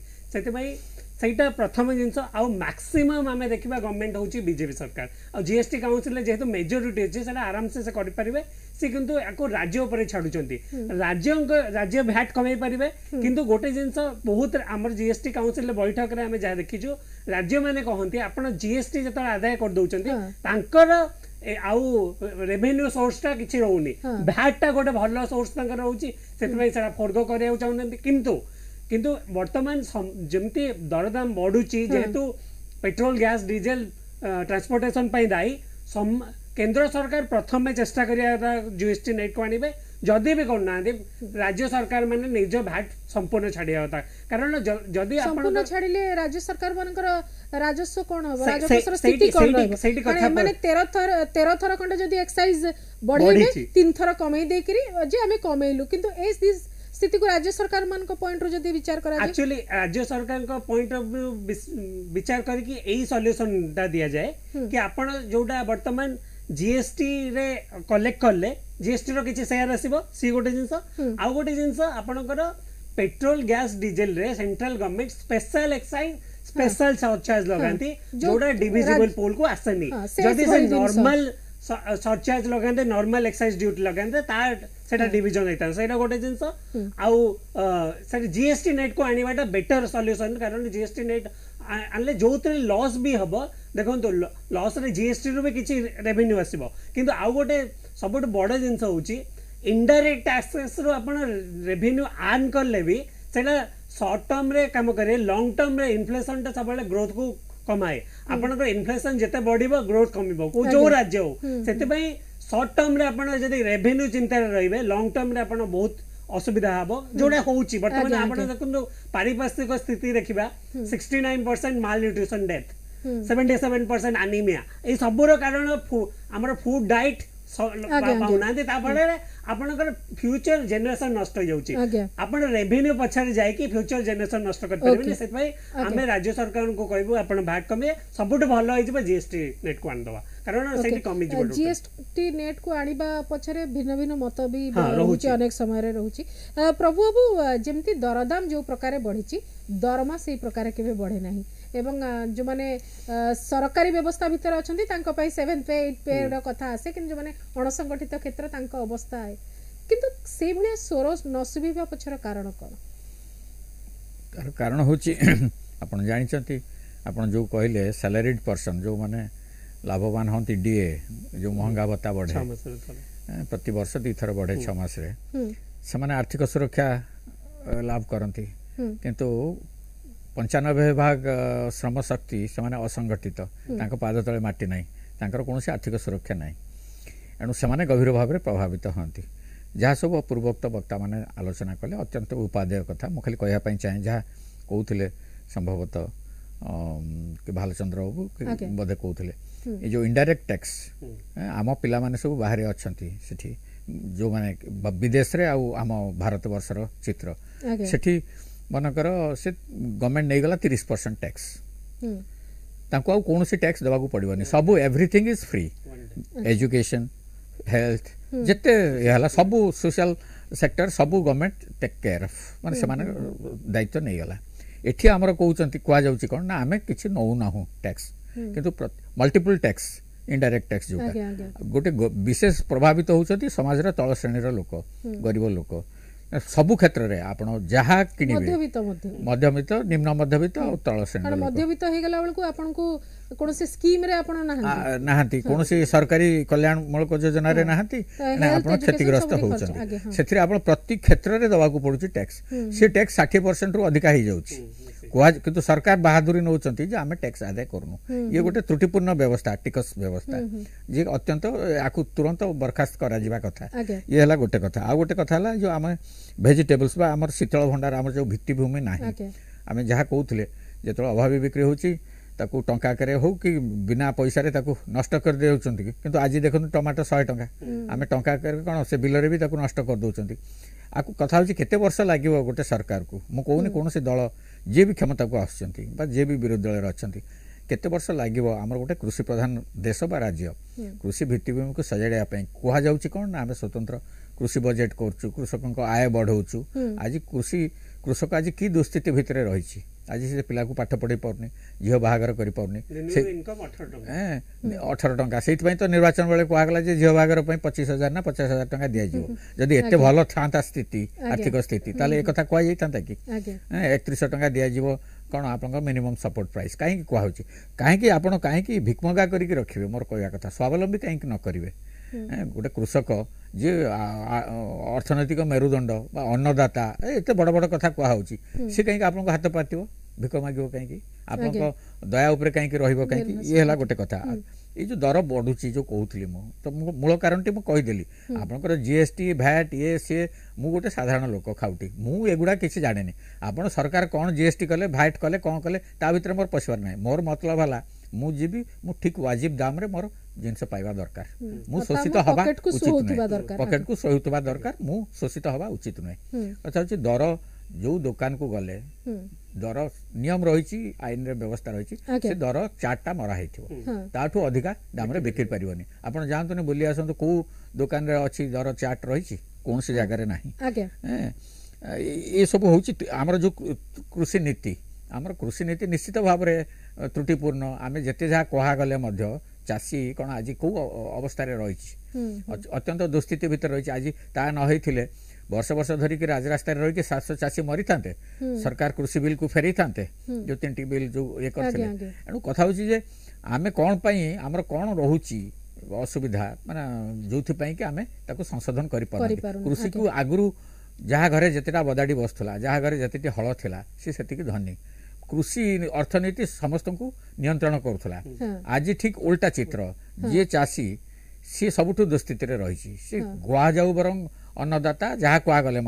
से प्रथम जिनस आउ मैक्सिमम आम देखा गवर्नमेंट हूँ बीजेपी सरकार आ जीएसटी काउंसिल जेहेतु मेजोरिटी अच्छे से आराम से करें सी किंतु या राज्य उपर छाड़ुंट राज्य भैट कमे पारे किंतु गोटे जिनस बहुत आम जीएसटी काउंसिल बैठक में आम जहाँ देखीचु राज्य मैंने कहते आप जीएसटी जो आदाय कर दौरान आउ रेवेन्यू सोर्सटा किसी रोनी भैटा गोटे भल सोर्स रोचे से फोर्गो करने चाहते किंतु किंतु वर्तमान जमती दरदाम बढ़ुची जेहेतु पेट्रोल गैस डीजेल ट्रांसपोर्टेशन दायी केंद्र सरकार प्रथम चेष्टा करिया जीएसटी नेट को आनिबे जदि भी करना राज्य सरकार माने निज भैट संपूर्ण छाड़िया होता कारण जदि संपूर्ण छाड़िले राज्य सरकार मानकर राजस्व कोन हो राजस्व स्थिति कोन रहबो माने 13 थर खंड जदि एक्साइज बढ़ेबे 3 थर कमै देकरी जे हमें कमैलु किंतु ए स्थिति को राज्य सरकार मान को पॉइंट रो जदि विचार करा एक्चुअली राज्य सरकार को पॉइंट ऑफ व्यू विचार करके एही सॉल्यूशन दा दिया जाए कि आपण जोटा वर्तमान जीएसटी रे कलेक्ट करले जीएसटी रो किछि शेयर आसीबो सी गोटे जिंस आ गोटे जिंस आपनकर पेट्रोल गैस डीजेल रे central government special excise special surcharge लगांती जोटा डिविजिबल पोल को आसनी जदि से नॉर्मल सरचार्ज लगाते नॉर्मल एक्साइज ड्यूटी लगाते सेटा डिविजन होता है गोटे जिनस आउ जीएसटी नेट को आनिबाटा बेटर सॉल्यूशन कारण जीएसटी नेट आनले जो लॉस भी हम देखो लॉस रे जीएसटी रू भी किसी रेवेन्यू आसीबो किंतु आउ गोटे सबुठ बड़ जिनस होची इनडायरेक्ट टैक्सेस रो आपण रेवेन्यू आर्न करले भी सेटा शॉर्ट टर्म रे काम करे लॉन्ग टर्म रे इन्फ्लेशन ता सबले ग्रोथ को कमाए आपनकर इन्फ्लेशन जते बढ़िबो ग्रोथ कमिबो को जो राज्य हो सेते पई शॉर्ट टर्म रे आपण जदी रेवेन्यू चिंता रे रहिबे लॉन्ग टर्म रे आपण बहुत असुविधा हबो जोडा होउची वर्तमान आपण देखुन पारिपार्श्विक स्थिति देखिबा 69% माल न्यूट्रिशन डेथ 77% एनीमिया ए सबरो कारण हमर फूड डाइट पाउनांती ताफळे आपनकर फ्यूचर जनरेशन नष्ट हो जाउची आपण रेवेन्यू पछारे जाय कि फ्यूचर जनरेशन नष्ट कर परबे सेत भाई हमें राज्य सरकार को कहबो आपण भाट कमे सबुठ भलो होइबो जीएसटी नेट को आन दवा कारण सेठी कमी जिवो जीएसटी नेट को आनिबा पछारे भिन्न भिन्न मत भी रहउची अनेक समय रे रहउची प्रभु बाबू जेमती दरदाम जो प्रकार बढ़िची दरमा से प्रकार केबे बढ़े नाही एवं जो माने सरकारी व्यवस्था भीतर अछंती तांको पई 7 पे 8 पे रो कथा आसे किन जो माने अणसंगठित क्षेत्र तांको अवस्था है किंतु से भलिया सोरो नसुबिबा पछर कारण कोन कारण होची आपण जानि चंती आपण जो कहले सैलरीड पर्सन जो माने लाभवान हमें डीए जो महंगा भत्ता बढ़े 6 मासर थोड़ा प्रति वर्ष 2 थर बढ़े 6 मास से माने आर्थिक सुरक्षा लाभ करती किंतु 95 भाग श्रम शक्ति से माने असंगठित तांको पाद तले माटी नहीं तांकर कौन आर्थिक सुरक्षा नहीं एणु से माने गभीर भाव में प्रभावित हमें जहाँ सब पूर्वोक्त वक्ता मैंने आलोचना कले अत्यंत उपादेय कथा मुझे खाली कहवाई चाहे जहाँ कहते संभवतः कि भालचंद्र बाबू बोधे कहते ये जो इनडायरेक्ट टैक्स आम पिला माने सब बाहर अच्छा जो माने विदेश रे आम भारत वर्षर चित्र सेठी मनकर से गवर्नमेंट नहीं गला 30% टैक्स तांको आउ कौन सी टैक्स देवाक पड़ोनी सब everything is free education health जिते है सबू सोशल सेक्टर सबू गवर्नमेंट टेक केयर ऑफ माने से माने दायित्व नहीं गला एठी हमर कहउचंती कुआ जाउची कोन ना हमें किछि नौ ना हो टैक्स किंतु मल्टीपल टैक्स इनडायरेक्ट टैक्स जो गोटे विशेष प्रभावित होउचंती समाज रे तळ श्रेणी रो लोक गरीब लोक सबु क्षेत्र रे आपण जहा किनिबे मध्यवित्त निम्न मध्यवित्त और तळ श्रेणी मध्यवित्त हे गला बेलको आपन को कोनोसी स्कीम रे आपण नाहंती कोनोसी सरकारी कल्याण मूलक योजना रे नाहंती ना आपण क्षतिग्रस्त होउचंती सेथि आपण प्रति क्षेत्र रे दवाकू पडुची टैक्स से टैक्स 60% रु अधिका ही जाउची किंतु सरकार बहादुरी नौचंती जे आमे टैक्स आदाय करनु ये गोटे त्रुटिपूर्ण व्यवस्था टिकस व्यवस्था जे अत्यंत आकु तुरंत बरखास्त करा जिबा कथा ये हला गोटे कथा आ गोटे कथा हला जो आमे वेजिटेबल्स बा हमर शीतल भंडार हमर जो भित्तिभूमि नाही आमे जहा कहउथिले जेतो अभावी बिक्री होची ताकू टंका करे हो कि बिना पैसा रे ताकू नष्ट कर देउचंती किंतु आज देखनु टमाटर 100 टंका आमे टंका करे कोन से बिल रे भी ताकू नष्ट कर दोचंती आकु कथा होची केते वर्ष लागिवो गोटे सरकार को मु कोनी कोनोसी दल जे भी क्षमता को आछंती बा जे भी विरोधी दल अछंती केते वर्ष लागिवो हमर गोटे कृषि प्रधान देश बा राज्य कृषि भित्तिभूमि को सजाड़िया पई कुहा जाउची कोन ना आमे स्वतंत्र कृषि बजेट करछु कृषकन को आय बढ़ौछु आज कृषक आज की दुस्थिति भितरे रहिछि आज से पिला को पाठ पढ़े पारनी झील बाहागर कर पारनी 18 टंका से तो निर्वाचन बेले कहला झील बाहागर 25,000 ना 50,000 टंका दि जदि एते भल था स्थिति आर्थिक स्थिति ताले एक कथा कह जाता कि 3100 टंका दि कौन आप मिनिमम सपोर्ट प्राइस कहीं कहुच्छी कहीं आप कहीं भिकमगा करके रखिए मोर कहवा कथा स्वावलंबी कहीं न करेंगे गोटे कृषक जी अर्थनैतिक मेरुदंड अन्नदाता एत बड़ बड़ कथा कहुच्छी सी कहीं आपको हाथ पात भिक माग कहीं आप दया उपर कहीं रही ये है गोटे कथा ये जो दर बढ़ुची जो कहूली तो मूल कारण टी मुझेदेली आपंकर जीएसटी भैट ये सी मु गोटे साधारण लोक खाऊटी मुगुड़ा किसी जाने आप सरकार कौन जीएसटी कले भैट कले कौन कले ता भीतर मोर पशुवार ना मोर मतलब है मुझे मु ठीक वाजिब दाम रे मोर जिनस पाइबा दरकार मु शोषित हवा उचित पॉकेट को सहुतबा दरकार मु शोषित हवा उचित नुहे कथा होची दर जो दुकान को गले दर नियम रही आईन रे व्यवस्था रही से दर चार्टा मरा ताठू अधिका दाम रे बिक्री पारिबनी आपण जानतु ने बोली आसंतु को दुकान रे अछि दर चार्ट रही कौन से जगह रे नाही ये सब होची हमर जो कृषि नीति निश्चित भाव में त्रुटिपूर्ण आम जिते जहाँ कहगले चाषी कौन आज कौ अवस्था रही अत्यंत दुस्थिति भितर रही आज ता न वर्ष वर्ष धरिकी राजरास्त रही 700 चाषी मरी था सरकार कृषि बिल को फेरी था जो 3टी बिल जो ये करते एणु कथा होची जे आमे कौन पाई आमर कौन रोची असुविधा माने जो कि आमे ताको संशोधन करि पारन कृषि को आगुरु जहाँ घरे जितेटा बदाड़ी बसुला जहाँ घरे जिते हल थिला से धनी कृषि अर्थनीति समस्त को नियंत्रण करुला आज ठीक उल्टा चित्र जी चाषी सी सबुठु दुस्थिति रही सी गुआ जाऊ बरं अन्नदाता जहाँ कहगले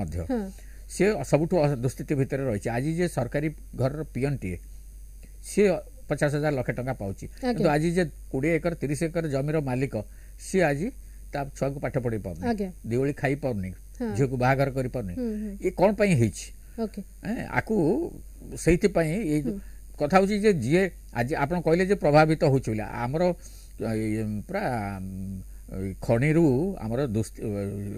सी सबुठु दुस्थिति भितर रही आज जे सरकारी घर पीएन टीए सी 50,000 लाख टंका पाउची तो आज जे 20 एकर 30 एकर जमीर मालिक सी आज ता छुआ को पाठ पढ़ी पारनी दिवाली खाई पारनी झील को बाहागर कर पारनी ये कौन पाई हिच आकु सेति पाई ये कथा होची जे जी आज आपण कहले जे प्रभावित होचुला हमर पूरा खणी रु हमर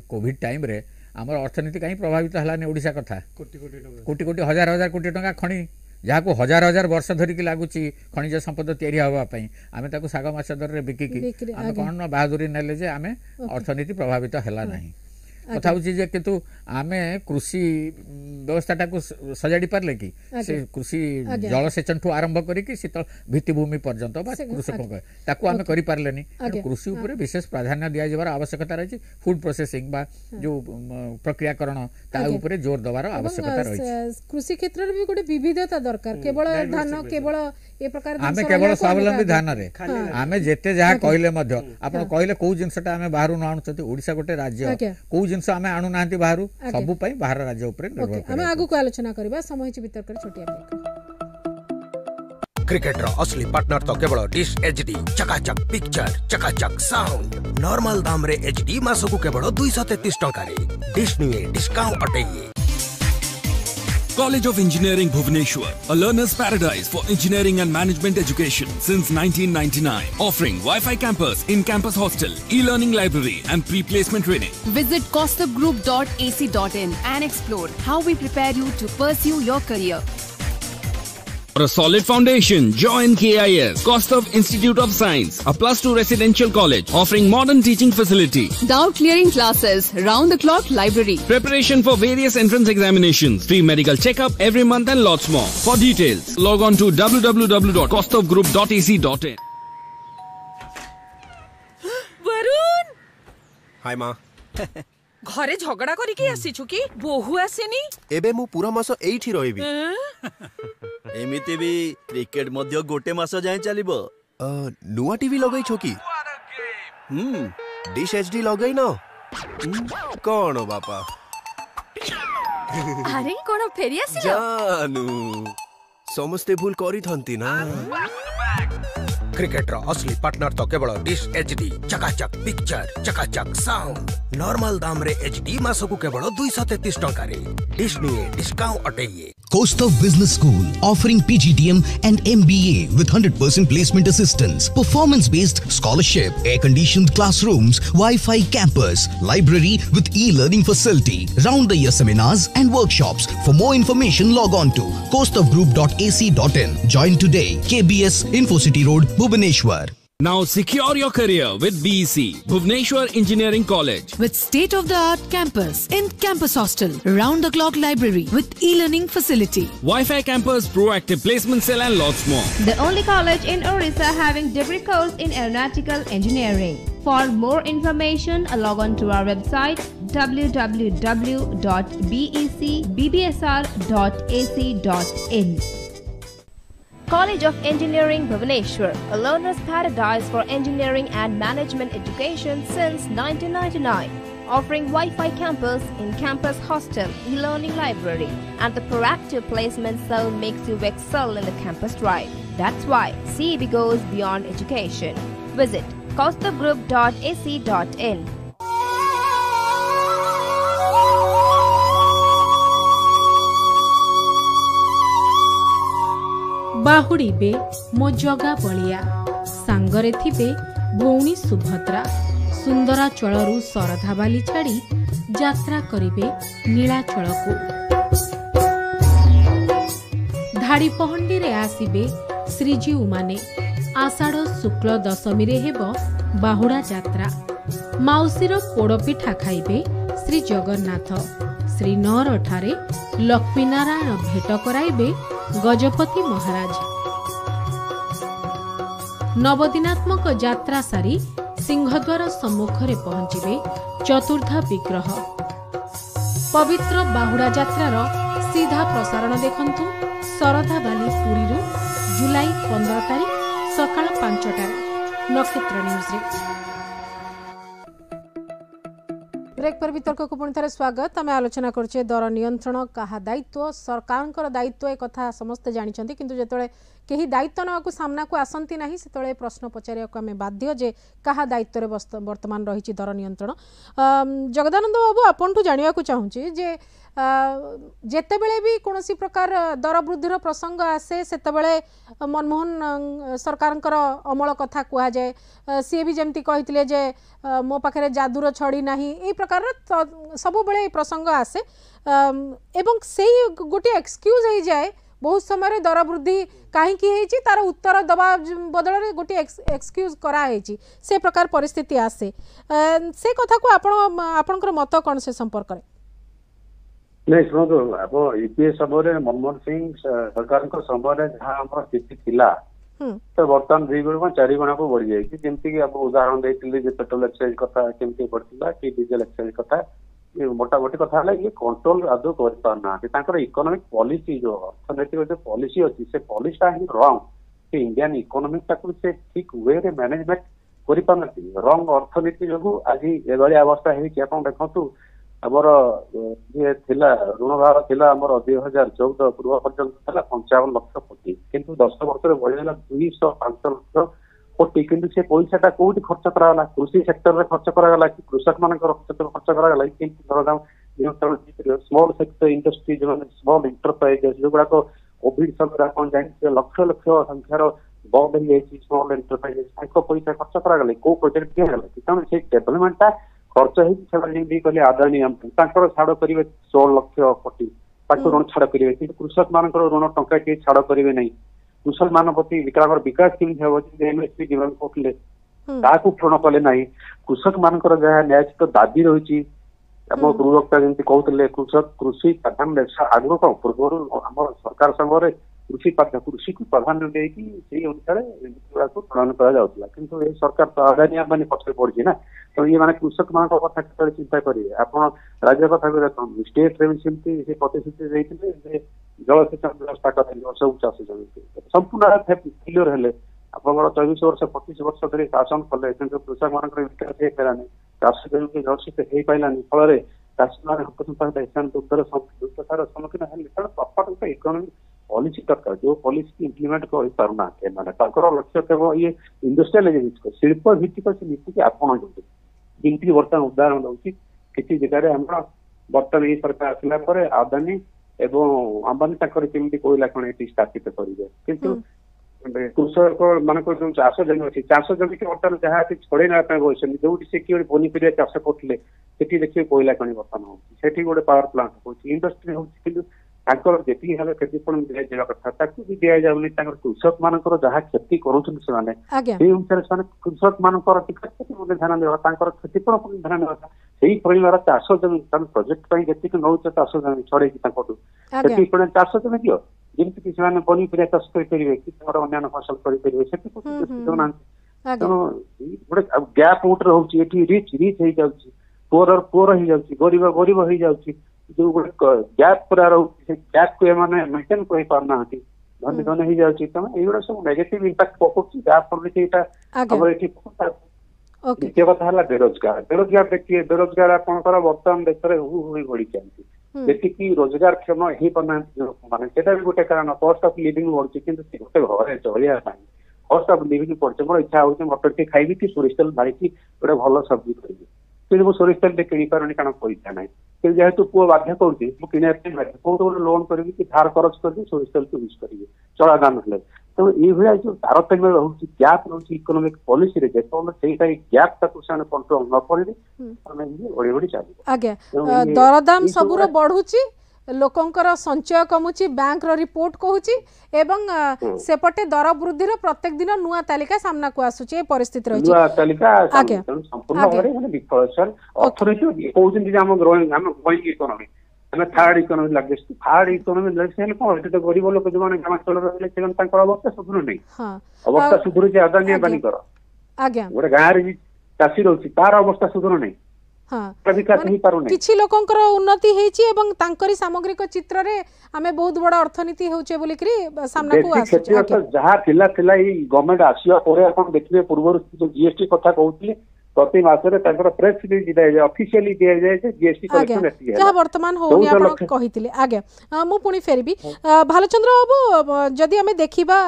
कोविड टाइम रे हमर अर्थनीति कहीं प्रभावित हलाने ओडिशा कथा कोटी कोटी हजार हजार कोटी टंका खणी जहाँ को हजार हजार वर्ष धरिकी लगुच खनिज संपद तैयारी हाँपाई आम साग माछ दर में बिकिकी आम कौन बहादुरी नेले जे आम अर्थनीति प्रभावित है ना कथा हूँ जे किंतु आमे कृषि व्यवस्थाटा को सजाड़ी पारे कि से कृषि जलसेचन ठू आरंभ करिक शीतल भित्तिभूमि पर्यंत कृषक ताकू आमे करि पारलेनी कृषि उपरे विशेष प्राधान्य दिया जबार आवश्यकता रही फूड प्रोसेसिंग बा जो प्रक्रियाकरण ता उपरे जोर दबार आवश्यकता रही कृषि क्षेत्र रे भी गोटे विविधता दरकार केवल धान केवल ए प्रकार आमे केवल स्वावलंबी धान रे आमे जेते जहा कहले मध्य आपण कहले को जिंसटा आमे बाहरु न आणुचती ओडिसा गोटे राज्य को जिंस आमे आणु नांती बाहरु सब पई बाहर राज्य उपरे निर्भर आमे आगु को आलोचना करबा समय छि भीतर कर छोटिया ब्रेक क्रिकेट रो असली पार्टनर तो केवल डिश एचडी चकाचक पिक्चर चकाचक साउंड नॉर्मल दाम रे एचडी मासकु केवल 233 टंका रे डिश नुए डिस्काउंट अटेये College of Engineering Bhubaneswar, a learner's paradise for engineering and management education since 1999, offering Wi-Fi campus, in-campus hostel, e-learning library and pre-placement training. Visit costofgroup.ac.in and explore how we prepare you to pursue your career. For a solid foundation, join KIS, Kostov Institute of Science, a +2 residential college offering modern teaching facility. Doubt clearing classes, round-the-clock library. Preparation for various entrance examinations, free medical checkup every month and lots more. For details, log on to www.kostovgroup.ac.in. Varun हाय मां घरे झगड़ा करी के आसी छु की बहु आसेनी एबे मु पूरा मास एठी रहबी एमिति भी क्रिकेट मध्य गोटे मास जाय चलिबो नुआ टीवी लगै છો की डिश एचडी लगै न कोन बापा अरे कोन फेरी आसी जानू समस्ते भूल करी थंती ना क्रिकेट रो असली पार्टनर तो केवल डिश एचडी चकाचक पिक्चर चकाचक साउंड नॉर्मल दाम रे एचडी मासकु केवल 233 टंका रे डिश नुए डिस्काउंट अटेये Kostov Business School, offering PGDM and MBA with 100% placement assistance, performance-based scholarship, air-conditioned classrooms, Wi-Fi campus, library with e-learning facility, round-the-year seminars and workshops. For more information, log on to kostovgroup.ac.in. Join today. KBS InfoCity Road, Bhubaneswar. Now secure your career with BEC, Bhubaneswar Engineering College. With state-of-the-art campus, in-campus hostel, round-the-clock library with e-learning facility, Wi-Fi campus, proactive placement cell and lots more. The only college in Orissa having degree course in aeronautical engineering. For more information, log on to our website www.becbbsr.ac.in. College of Engineering Bhubaneswar, a learner's paradise for engineering and management education since 1999, offering Wi-Fi campus, in-campus hostel, e-learning library, and the proactive placement cell makes you excel in the campus drive. That's why CEB goes beyond education. Visit kostovgroup.ac.in. बाहुड़ीबे मो जगा बलिया सांगरे थिबे भौणी सुभद्रा सुंदराचलरू सरधाबाली छाड़ी यात्रा करिबे नीलाचलकू धाड़ी पहंडी रे आसीबे श्रीजीउ माने आषाढ़ शुक्ल दशमी रे हेबो बाहुड़ा यात्रा माउसीर पोड़पिठा खाइबे श्री जगन्नाथ श्री नौर ठारे लक्ष्मीनारायण भेट कराइबे गजपति महाराज नवदिनात्मक यात्रा सारी सिंहद्वार सम्मुखरे पहुंचीबे चतुर्थ विग्रह पवित्र बाहुड़ा यात्रार सीधा प्रसारण देखंतु सरधाबाली पुरीरू जुलाई 15 तारिख सकाळ 5टार नक्षत्र न्यूज रे। ब्रेक पर वितर्क को पुणी थे स्वागत आम आलोचना करछे दर नियंत्रण कहा दायित्व सरकार दायित्व एक कथा समस्ते जानते किंतु जिते कहीं दायित्व नाकू सामना को आसती ना से प्रश्न पचार आम बाध्य जे कहा दायित्व वर्तमान रही दर नियंत्रण जगदानंद बाबू आपंठू जाना चाहूँगी जे जेते बेले भी कौन प्रकार दर वृद्धि प्रसंग आसे सेतेबेले मनमोहन सरकार अमल कथा कह जाए सी भी जमती कहते जे मो पाखे जादूर छड़ी नहीं ये प्रकार सब बेले प्रसंग आसे एवं से गोटे एक्सक्यूज हो जाए बहुत समय दर वृद्धि कहीं तार उत्तर दबा बदल गोटे एक्सक्यूज कराई से प्रकार परिस्थिति आसे से कथा को आपणकर मत कौन से संपर्क में? नहीं शुणु आप यूपीए समय मनमोहन सिंह सरकार समय जहाँ आम स्थिति थिला तो बर्तमान 2 गुण 4 गुणा को बढ़ी जाए जमीक आप उदाहरण देते पेट्रोल एक्साइज कथा केमती बढ़ता कि डीजेल एक्साइज कथा मोटामोटी कथा है ये कंट्रोल आदौ कर इकोनॉमिक पॉलिसी जो अर्थनैतिक जो पॉलिसी अच्छी से पॉलिसीटा ही रंग कि इंडियन इकोनॉमिक से ठीक वे रे मैनेजमेंट कर रंग अर्थनीति जो आज एभली अवस्था है देखु आमर ये ऋण भार थिला आमर 2014 पूर्व पर्यंत 55 लाख कोटी किंतु 10 वर्ष बढ़ीगला 205 लाख कोटी किंतु से पैसाटा कौटी खर्च कराला कृषि सेक्टर में खर्च कराला कि कृषक मान खर्च कराला स्मॉल सेक्टर इंडस्ट्री जो स्मॉल एंटरप्राइज जो गुड़ाक कोविड समय आप जानते लक्ष लक्ष संख्यार बंद हो जाए स्मॉल एंटरप्राइज पैसा खर्च कराला कौ प्रोजेक्ट दिया तेणु से डेभलपमेंटा खर्च होती कहले आदानी छाड़ करेंगे 16 लाख कोटी ऋण छाड़ करेंगे कृषक मान ऋण टंका छाड़ करेंगे नहीं कृषक मान प्रति विकास केमी हम एमएसपी डिमांड करते पूर्ण कले ना कृषक मान जहाँ न्यायिक दाबी रही आम गुरुवक्ता जमी कहते कृषक कृषि प्रधान व्यवसाय आगु कौन पूर्व आम सरकार समय कृषि को प्राधान्य देकी अनुसार गुड़ाक पालन कर सरकार तो आदानी आंबानी पछे पड़ी ना तो ये मैंने कृषक मान कथा चिंता करेंगे आप राज्य कथा देखते स्टेट रे भी प्रतिश्रुति देते जलसेचन व्यवस्था करेंगे सब चाष जमी संपूर्ण फेलियर हेले आप 24 वर्ष 25 वर्ष धरी शासन कले कृषक मान विकास हो पारानी चाष जमी जलसेच हो पारानी फल चाषी मैंने हस्तक्षेप दुर्दशार सम्मुखीन हेल्ले प्रपर इकोनॉमिक पॉलिसी दरकार जो पॉलिसी इम्प्लीमेंट कर पारना लक्ष्य केवल ये इंडस्ट्रियल शिल्प भित्तिक से नीति आपण जमी बर्तमान उदाहरण दूसरी किसी जगह आम बर्तमान ये सरकार आसला आदानी एवं अंबानी केमी कोयला खଣି एटी स्थापित करेंगे किंतु कृषक मान जो चाष जमी अच्छी चाष जमी के बर्तमान जहाँ छड़े ना बस जो से किए पनीपरिया चाष करते देखिए कोयला खଣି बर्तमान होती गोटे पावर प्लांट हो इंडस्ट्री होकर जी भाव क्षतिपूरण दिया कथा भी दि जाऊनी कृषक मान जहाँ क्षति करुनुसार कृषक मान ध्यान देवा क्षतिपूरण ध्यान देवा से परिवार चाष जमी प्रोजेक्ट जी नौ चाष जमी छड़े से चाष जमी दियो जमीक पनीपरिया चाष करेंगे कि अन्य फसल करेंगे से गोटे गैप उठे रोचे रिच रिच हो जाऊँगी पुअर और पुअर हो जाऊँगी गरीब गरीब हो जाऊँगी जो गोटे गैप पूरा रोचे गैप को मेंटेन कर पारना धनी धन हो जाऊँगी तेना युवा सब नेगेटिव इंपैक्ट पकड़ जहाँफल द्वितीय कथा है बेरोजगार बेरोजगार देखिए बेरोजगार आपंकर बर्तमान देश में बढ़ी जाती जी रोजगार क्षम हो पाना मैंने भी गोटे कारण कस्ट ऑफ लिविंग बढ़ी कि गोटे घर चलिया कस्ट ऑफ लिविंग पड़े मोर इच्छा हो मटर टे खाइबी कि सोरिष तेल मारिकी गोटे भल सब्जी करी कि सोरिष तेल किणी पारे कारण पैसा ना कि जेहेतु पुओ बाध्य करुँगी मुझे बाध्य कौट गोटे लोन करी धार खरच कर सोरिष तेल को यूज करेंगे चला दाम है तो ये जो तारतम्य रोचे गैप रोचे इकोनॉमिक पॉलिसी रे से गैप कंट्रोल न करेंगे बढ़ी बढ़ी चलिए दरदाम सबुर बढ़ुची लोकंकर संचय कमुची बैंक रो रिपोर्ट कहूची एवं सेपटे दर वृद्धि प्रत्येक दिन नुआ तालिका सामना को आसुची परिस्थिति रही नुआ तालिका संपूर्ण भाव में विफल सर अर्थनीति कहउछन जे हम ग्रोइंग इकोनॉमी थर्ड इकोनॉमी लगे थर्ड इकोनॉमी लगे कौन तो गरीब लोग जो ग्रामांचल रही अवस्था सुधुर नहीं अवस्था सुधुर आदानी अंबानी गोटे गाँव चाषी रोचे तार अवस्था सुधुर नहीं किछि लोकंकर उन्नति हेछि एवं तांकरी सामग्रिक चित्र रे आमे बहुत बड़ा अर्थनीति होचे बोली करी सामना को आसुचे जहाँ थिला थिला ई गवर्नमेंट आसिया परे आपण देखिबे पूर्व जो जीएसटी कथा कहउतली प्रति मासरे तांकर प्रेस रिलीज दिया जाए ऑफिशियली दिया जाए जीएसटी कलेक्शन एती है जहाँ वर्तमान होनी आपण कहितले आगे मु पुनी फेरबी भालचंद्र बाबू जदि आमे देखिबा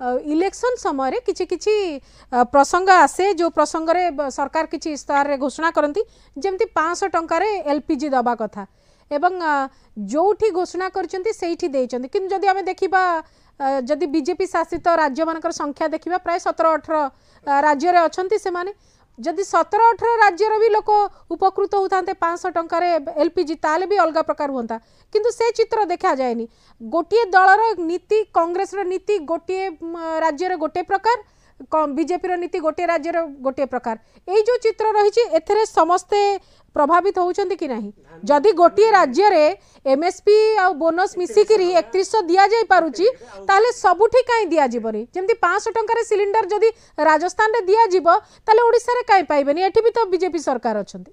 इलेक्शन समय किछि किछि प्रसंग आसे जो प्रसंग रे सरकार किछि इस्तार रे घोषणा करती जमती 500 टंका रे एलपीजी दबा कथा एवं जोठी घोषणा करचंती सेठी देचंती किंतु जदि आमे देखिबा जदि बीजेपी शासित राज्य मानकर संख्या देखिबा प्राय 17-18 राज्य रे अछंती से माने जदि 17-18 राज्यर भी लोक उपकृत होता 500 टंकार एलपीजी ताले भी अलग प्रकार होता किंतु से चित्र देखा जाएनी गोटे दलर नीति कांग्रेस नीति गोटे राज्य गोटे प्रकार बीजेपी नीति गोटे राज्य गोटे प्रकार यही जो चित्र रही एथरे समस्ते प्रभावित होउछंती कि नहीं जदि गोटे राज्य रे एमएसपी आ बोनस मिसिकिरी 3100 दिया जाई पारुची ताले सबुठी काई दिया जीवनी जेमती 500 टंका सिलिंडर जदि राजस्थान रे दिया जीवो ताले ओडिसा रे काई पाइबेनी एठी भी तो बीजेपी सरकार अछंती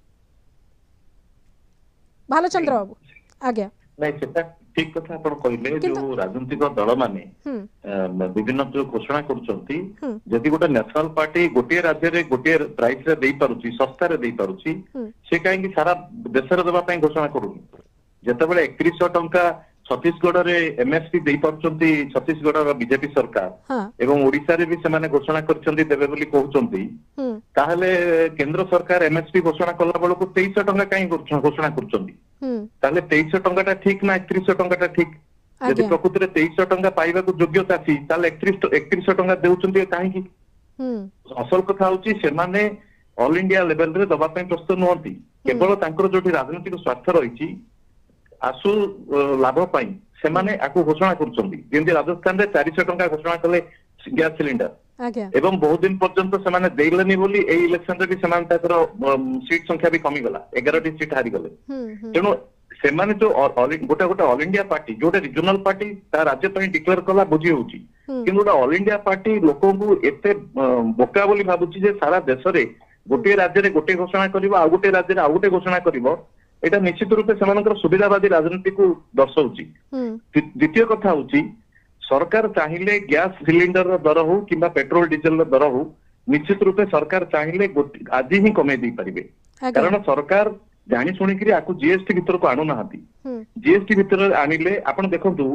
भालचंद्र बाबू आज्ञा नहीं सेटा ठीक कथा आपण कहले जो राजनीतिक दल माने विभिन्न जो घोषणा करूछंती जदि गोटे नेशनल पार्टी गोटे राज्य रे गोटे प्राइस रे देई पारुची सस्ता रे देई पारुची से काहे कि सारा देश रे देबा पई घोषणा करूनी जेतेबेले 3100 टंका छत्तीसगढ़ रे एमएसपी देई पारुचंती छत्तीसगढ़ रो बीजेपी सरकार एवं ओडिसा रे भी से माने घोषणा करचंती देबे बोली कहउचंती ताहले केंद्र सरकार एमएसपी घोषणा कला बेलू 2300 टंका काई घोषणा करचंती ताहले 2300 टंका ठीक ना 3100 टंका ठीक यदि प्रकृति 2300 टंका पाइबा को योग्यता थी ताहले 3100 टंका देउचंती काहे कि असल कथा होची से माने ऑल इंडिया लेवल रे दबा पई प्रस्तुत नहंती केवल तांकर जोठी राजनीतिक स्वार्थ रहिची आसु लाभ पाई से माने आकु घोषणा करचंती जेंति राजस्थान रे 400 टंका घोषणा कले गैस सिलिंडर एवं बहुत दिन पर्यंत से माने देइलनी बोली ए इलेक्शन रे भी से माने ताकर सीट संख्या भी कमी गला 11 टी सीट हारि गले तेनो से माने जो गोटे गोटे all India party Jote regional party ता राज्य पई डिक्लेयर कला बुझी होची किंतु गोटे ऑल इंडिया पार्टी लोकों को एते बोका बोली भाबुची जे सारा देश रे गोटे राज्य रे गोटे घोषणा करिवो आ गोटे राज्य रे आ गोटे घोषणा करिवो एटा निश्चित रूपे सेमानकर सुविधावादी राजनीति को दर्शाउची द्वितीय कथा होची सरकार चाहिए गैस सिलिंडर दर हो किंबा पेट्रोल डीजल दर हो निश्चित रूपे सरकार चाहिए आज ही कमे दी पारिबे कारण सरकार जानी शुणी करी आकु जीएसटी भीतर को आणु नाहांती जीएसटी भीतर आनिले आपण देखंतु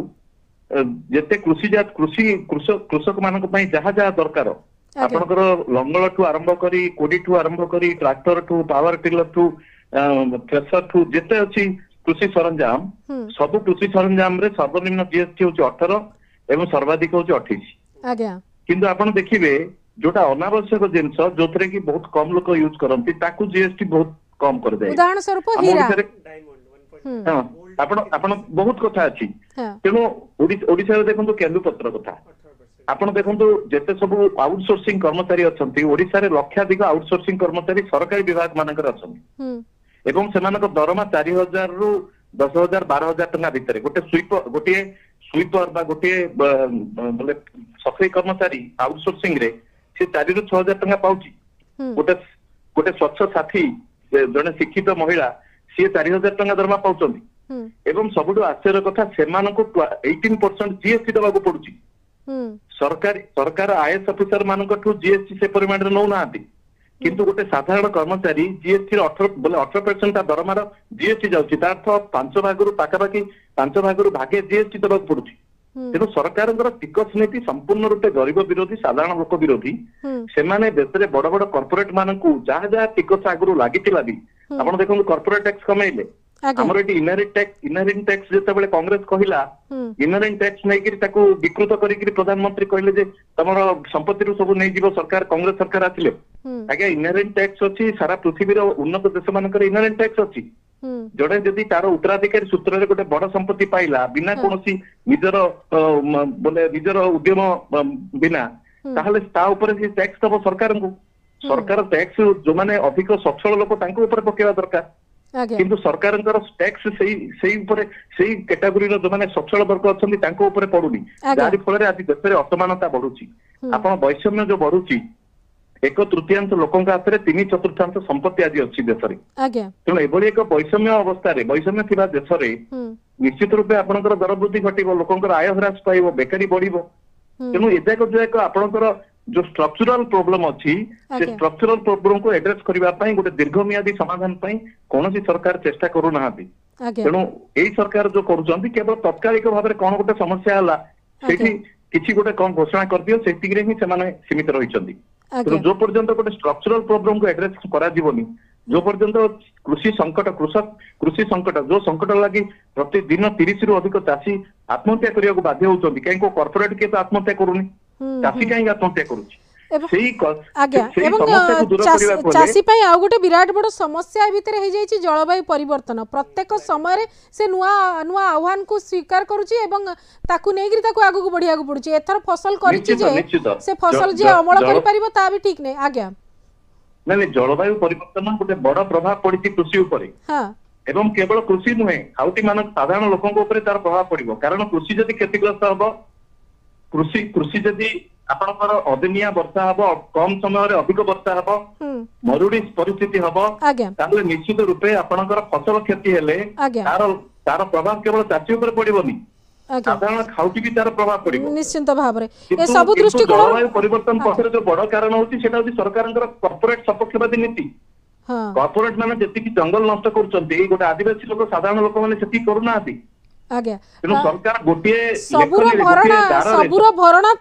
जेते कृषक मानक पई जहा जहा दरकार आपनकर लंगल ठू आरंभ करी कोडी ठू आरंभ करी ट्रैक्टर ठू पावर टिलर ठू थ्रेसर ठू जेते अछि कृषि सरंजाम सब कृषि सरंजाम रे सर्वनिम्न जीएसटी होची 18 एवं सर्वाधिक होची 28 आज्ञा किंतु आपण देखिबे जोटा अनावश्यक जिंस जोथरे की बहुत कम लोक यूज करंती ताकू जीएसटी बहुत कम कर दे उदाहरण स्वरूप हीरा हां आपण बहुत कथा अछि तेनो ओडिसा रे देखंतु केंदुपत्र कथा आपण देखंतु जेते सब आउटसोर्सिंग कर्मचारी अछंती ओडिसा रे लक्षाधिक आउटसोर्सिंग कर्मचारी सरकारी विभाग मानकर अछंती एवं सेमानक दरमा 4000 रु 10000 12000 टका भितर गोटे स्वीपर बा गोटे बोले सफाई कर्मचारी आउटसोर्सिंग रे से 4 रु 6000 टका पाउची गोटे स्वच्छ साथी जने शिक्षित महिला सी 4000 टका दरमा पाउचंती एवं सबुठु आश्चर्य कथा सेमानक 18% जीएसटी दबा को पडुची सरकार आईएएस ऑफिसर मानक ठू जीएसटी से परिमाण रे नौ नाहांती किंतु गोटे साधारण कर्मचारी जीएसटी 18% दरमार जीएसटी जाउची तार अर्थ 5 भागरु पाखापाखि 5 भागरु भागे जीएसटी दबा पडुची तेणु सरकारଙ୍କର टिकस नीति संपूर्ण रूपे गरीब विरोधी साधारण लोक विरोधी से माने देश रे बड़ बड़ कॉर्पोरेट मानकू जहा जहा टिकस आगरु लागितिला भी आपण देखो कॉर्पोरेट टैक्स कमेइले हमर एटी इनहेरिट टैक्स जेतेबेले कांग्रेस कहिला इनहेरिट टैक्स नै कि ताको विकृत करी कि प्रधानमंत्री कहले जे तमरो संपत्ति रु सब नै जीवो सरकार कांग्रेस सरकार आथिले आगे इनहेरिट टैक्स अछि सारा पृथ्वी रो उन्नत देश मानकर इनहेरिट टैक्स अछि जड़े जदि तार उत्तराधिकारी सूत्र रे गोटे बड़ संपत्ति पाइला बिना कोनोसी निजर बोले निजर उद्यम बिना ताहले ता ऊपर से टैक्स तब सरकार को सरकार टैक्स जो माने अधिक सक्षम लोक तांको ऊपर पकेवा दरकार किंतु सरकारଙ୍କର टैक्स सेही ऊपर सेही कैटेगरी रो जो माने सक्षम वर्ग अछंती तांको ऊपर पडुनी जारी फଳରେ आज देशरे असमानता बढ़ुची आपण वैषम्य जो बढ़ुची 1/3 लोकों हाथ में 3/4 संपत्ति आज अच्छी देश तेणु एभली एक वैषम्य अवस्था वैषम्य थिबा देश निश्चित रूपे आपणकर दर वृद्धि घटिबो लोकंकर आय ह्रास पाइबो बेकारी बढ़िबो तेणु एजाक जो एक आपणकर जो स्ट्रक्चरल प्रॉब्लम अच्छी से स्ट्रक्चरल प्रॉब्लम को एड्रेस करबा पई गोटे दीर्घमियादी समाधान पई कोनोसी सरकार चेष्टा करू नाहांती तेणु एई सरकार जो करूचंती केवल तत्कालिक भाबरे कोन गोटे समस्या हला सेठी किछि गोटे कोन घोषणा कर दियो सेतिगरे ही सेमाने सीमित रहिचंती तेणु जो पर्यंत गोटे स्ट्रक्चरल प्रॉब्लम को एड्रेस करा जीवनी जो पर्यंत कृषि संकट जो संकट लगी प्रतिदिन 30 रु अधिक चाषी आत्महत्या करने को बाध्य होती कहीं कॉर्पोरेट किए तो आत्महत्या करूनी चाषी कहीं आत्महत्या करुच्ची आज्ञा चाषी आ गोटे विराट बड़ समस्या भितर हो जाइए जलवायु परिवर्तन प्रत्येक समय से नुआ नुआ आह्वान को स्वीकार करुच्ची ताकू नहीं आगू बढ़िया पड़ुची एथर फसल से फसल जे अमल कर परिबो ता भी ठीक नहीं आज्ञा नहीं जलवायु परिवर्तन गोटे बड़ प्रभाव पड़ी कृषि उपरे एवं केवल कृषि नुहे खाउटी मान साधारण लोकों ऊपर तार प्रभाव पड़ो कारण कृषि जदि क्षतिग्रस्त हम कृषि कृषि जदि आपनकर अदिनिया वर्षा हबो कम समय अधिक वर्षा हबो मरुड़ी परिस्थिति हबो ताले निश्चित रूपे आपनकर फसल क्षति हेले तार प्रभाव केवल चाषी ऊपर पड़िबोनी साधारण खाउटी भी तार प्रभाव पड़िबो निश्चित भाव रे ए सब दृष्टिकोण जलवायु परिवर्तन पछरे जो बड़ कारण होची सेटा होची सरकारंकर कॉर्पोरेट सपक्षवादी नीति कॉर्पोरेट माने जति जंगल नष्ट करछन्ती गोटे आदिवासी लोक साधारण लोक माने सेति करूनाती आज्ञा सरकार गोटे सबुर भरणा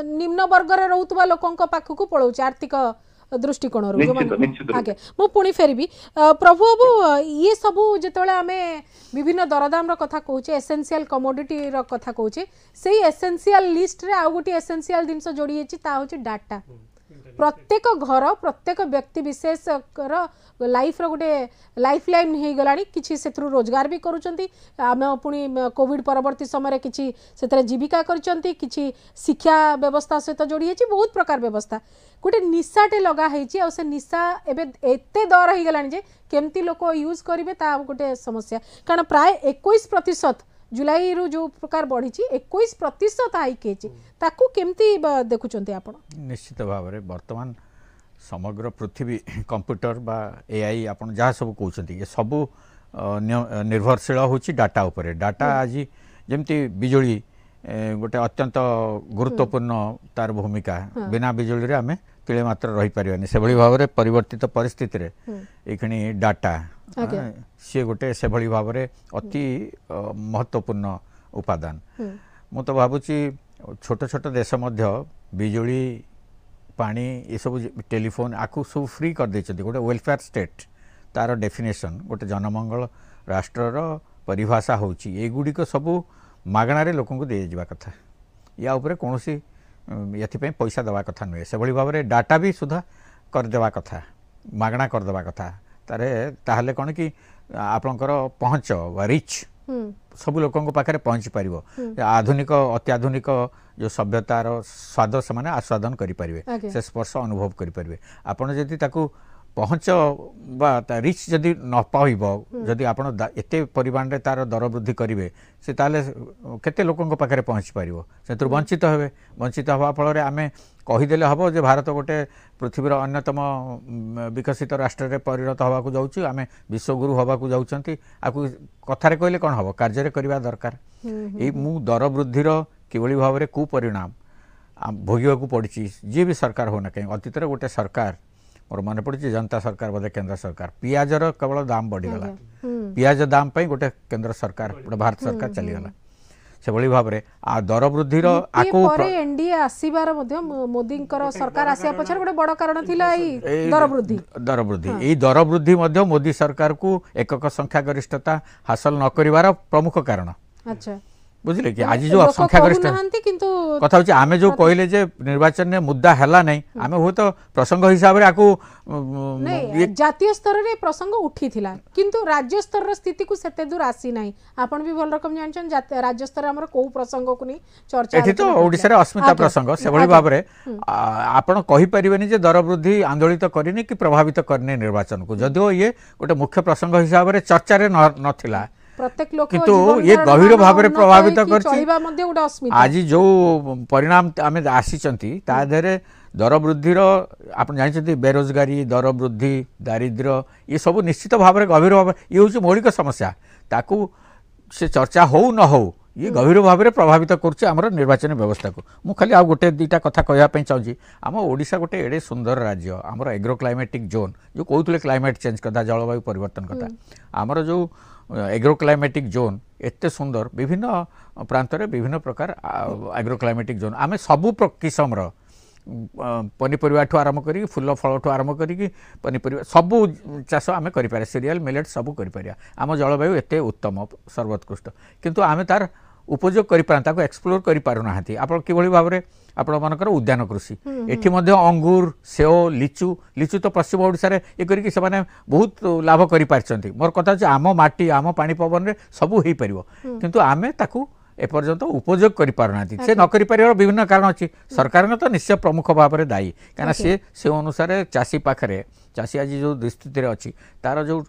निम्न वर्ग रे रहउतबा लोकंक पाखकु पळौछ आर्थिक दृष्टिकोण आगे मु पुणी फेरबी प्रभु बाबू ये सबू जेतले आमे विभिन्न दरदाम रो कथा कहूचे एसेंशियल कमोडिटी रो कथा कहूचे सेही एसेंशियल लिस्ट रे आ गोटी एसेंशियल जिंस जोड़ी हेची ता होची डाटा प्रत्येक घर प्रत्येक व्यक्ति विशेष लाइफ रो गोटे लाइफ लाइन हो गलानी किछि सेथरु रोजगार भी करूचंती आमे पुणी कोविड परवर्ती समय किछि सेतरे जीविका करचंती किछि शिक्षा व्यवस्था सहित जोड़ी हेची बहुत प्रकार व्यवस्था गोटे निशाटे लगा हेची आ से निशा एबे एते दर हो गलानी जे केमती लोक यूज करिवे ता गोटे समस्या कारण प्राय 21% जुलाई रु जो प्रकार बढ़ी 21% हाइक हेची ताकू केमती देखुचंती आपण निश्चित भाव रे वर्तमान समग्र पृथ्वी कंप्यूटर बा एआई आपण जहाँ सब कहते ये सब निर्भरशील होची डाटा उपरे डाटा आज जमती बिजुली गोटे अत्यंत गुरुत्वपूर्ण तार भूमिका बिना बिजुली रे आमे तिले मात्र रही परिवानी से भली भाव रे परिवर्तित परिस्थिति रे एखनी डाटा सी गोटे से भली भाव रे अति महत्वपूर्ण उपादान मु तो भाबुची छोट छोट देश मध्य बिजुली पानी ये सब टेलीफोन आकु सब फ्री कर देछथि गोटे वेलफेयर स्टेट तार डेफिनेशन गोटे जनमंगल राष्ट्रर परिभाषा होची एगुडी को सब मागणा रे लोकन को दे जिबा कथा या ऊपर कोनोसी यथि पे पैसा दवा कथा नुए से भली भाव रे डाटा भी सुधा कर देवा कथा मागणा कर देवा कथा तारे ताहले कोन कि आपनकर पहुंच रिच सब लोकों पाखे पहुँची पार आधुनिक अत्याधुनिक जो सभ्यतार स्वाद से आस्वादन करें से स्पर्श अनुभव करें आपड़ जदि पहुँच रिच जदि न पाइब जदि आप एते परिमाण तार दर वृद्धि करेंगे से ताले केते लोकों पाखे पहुँची पार से वंचित हे वंचित हवा फल आम कहीदेले हम जे भारत गोटे पृथ्वीर अन्यतम विकसित राष्ट्र में परिणत होगा जाऊँ आम विश्वगुरु होगा जाऊँगी आपको कथार कहले कौन हम कार्य करवा दरकार ये मु दर वृद्धि किभली भाव में कुपरिणाम भोगवाक पड़ी जी भी सरकार होना कहीं अतीत गोटे सरकार मोर मन पड़ी जनता सरकार बोधे केंद्र सरकार पियाजर केवल दाम बढ़ीगला पियाज दाम पे गोटे केंद्र सरकार गोटे भारत सरकार चलीगला से भली भाव में आ दर वृद्धि एनडीए आसीबार मोदी सरकार आसिया पछर गोटे बड़ कारण थिला दर वृद्धि ये दर वृद्धि मोदी सरकार को एकक संख्या गरिष्ठता हासिल न करिवार प्रमुख कारण अच्छा बुझले कि आज जो संख्या गरिष्ठ कथा होची आमे जो कहले जे निर्वाचन ने मुद्दा हला नहीं आमे हो तो प्रसंग हिसाब रे आकू जातीय स्तर रे प्रसंग उठी थिला किंतु राज्य स्तर रो स्थिति को सेते दूर आसी नाही आपण भी भल रकम जानछन राज्य स्तर हमर को प्रसंग को नहीं चर्चा एठी तो ओडिसा रे अस्मिता प्रसंग से भली भाव रे आपण कहि परिबेनी जे दर वृद्धि आंदोलित करिनी कि प्रभावित करने निर्वाचन को जदियो ये गोटे मुख्य प्रसंग हिसाब रे चर्चा रे न थिला प्रत्येक लोक किंतु ये गभीर भाव में प्रभावित कर आज जो परिणाम आम आसी ताधे दर वृद्धि आप जानते बेरोजगारी दर वृद्धि दारिद्र्य ये सब निश्चित भाव में गभीर भाव ये हूँ मौलिक समस्या ताकू से चर्चा हो न हो ये गभीर भाव में प्रभावित कर निर्वाचन व्यवस्था को मु खाली आ गोटे दुईटा कथा कहवाई चाहूँगी आम ओडिशा गोटे एडे सुंदर राज्य आमर एग्रो क्लाइमेटिक जोन जो कहते क्लाइमेट चेंज कथा जलवायु परिवर्तन कथा आमर जो एग्रो क्लाइमेटिक जोन एते सुंदर विभिन्न प्रांत रे विभिन्न प्रकार एग्रो क्लाइमेटिक जोन आमे सबु किस्म पनीपरिया ठू आरंभ करी फूल फल ठू आरंभ करी पनीपरिया सबु चाष आमे करि सीरियल मिलेट सबु करि आम जलवायु एते उत्तम सर्वोत्कृष्ट किंतु आमे तार उपयोग कर एक्सप्लोर करना आप किभली भाव में आपण मानकर उद्यान कृषि एठी मध्य अंगूर सेओ लिचु लिचु तो पश्चिम ओडिशा रे ये करिक से माने बहुत लाभ करि पारछंती मोर कथा जे आम माटी आम पानी पवन रे सब हेई परिबो किंतु आमे ताकू एपर्यंत उपयोग कर पारना से न कर पार विभिन्न कारण अच्छी सरकार तो निश्चय प्रमुख भाव में दायी कहीं से अनुसार चाषी पाखे चाषी आज जो दुस्थिति अच्छी तार जो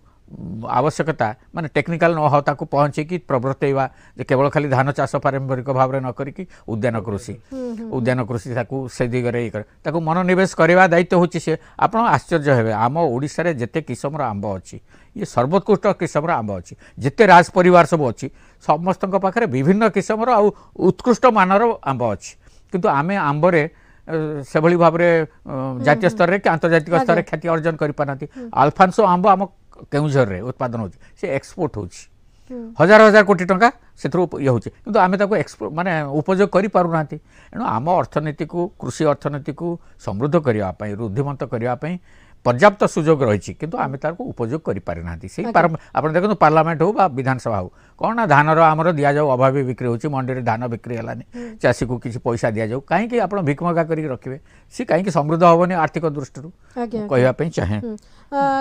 आवश्यकता माने टेक्निकल नो हाउ ताको पहुँचे कि प्रवर्तवा केवल खाली धान चाष पारंपरिक भाव में न करिकी उद्यान कृषि ताकू से दिगरे ताकू मनोनिवेश करवा दायित्व होची से आपण आश्चर्य हेबे आम ओडिशा रे जेते किस्मर आंब अच्छी ये सर्वोत्कृष्ट किस्मर आंब अच्छी जिते राज परिवार सब अच्छी समस्त पाखे विभिन्न किस्मर आ उत्कृष्ट मानर आंब अच्छी किंतु आमे आंबरे से भली भाव में जातीय स्तर रे कि आंतर्जातिक स्तर रे ख्याति अर्जन करि पानाती अल्फांसो आंब आम केउझर रे उत्पादन होची से एक्सपोर्ट होची हजार हजार कोटी टंका से ये होची किंतु आमे ताको एक्सपोर्ट माने उपयोग करि पारु नांती एनो आम अर्थनीति को कृषि अर्थनीति को समृद्ध करिया पई रुद्धिमंत करिया पई पर्याप्त सुजोग रही किंतु आमे ताको उपयोग करि पारि नांती से आपण देखो पार्लियामेंट हो बा विधानसभा हो कौन ना धानर आमर दि जाऊ अभावी बिक्री होची मंडी रे धान बिक्री हलानी चाषी को किसी पैसा दि जाऊ काहे कि आपण भिकमगा करी रखिबे सी काहे कि समृद्ध होबनी आर्थिक दृष्टि कहया पई चाहे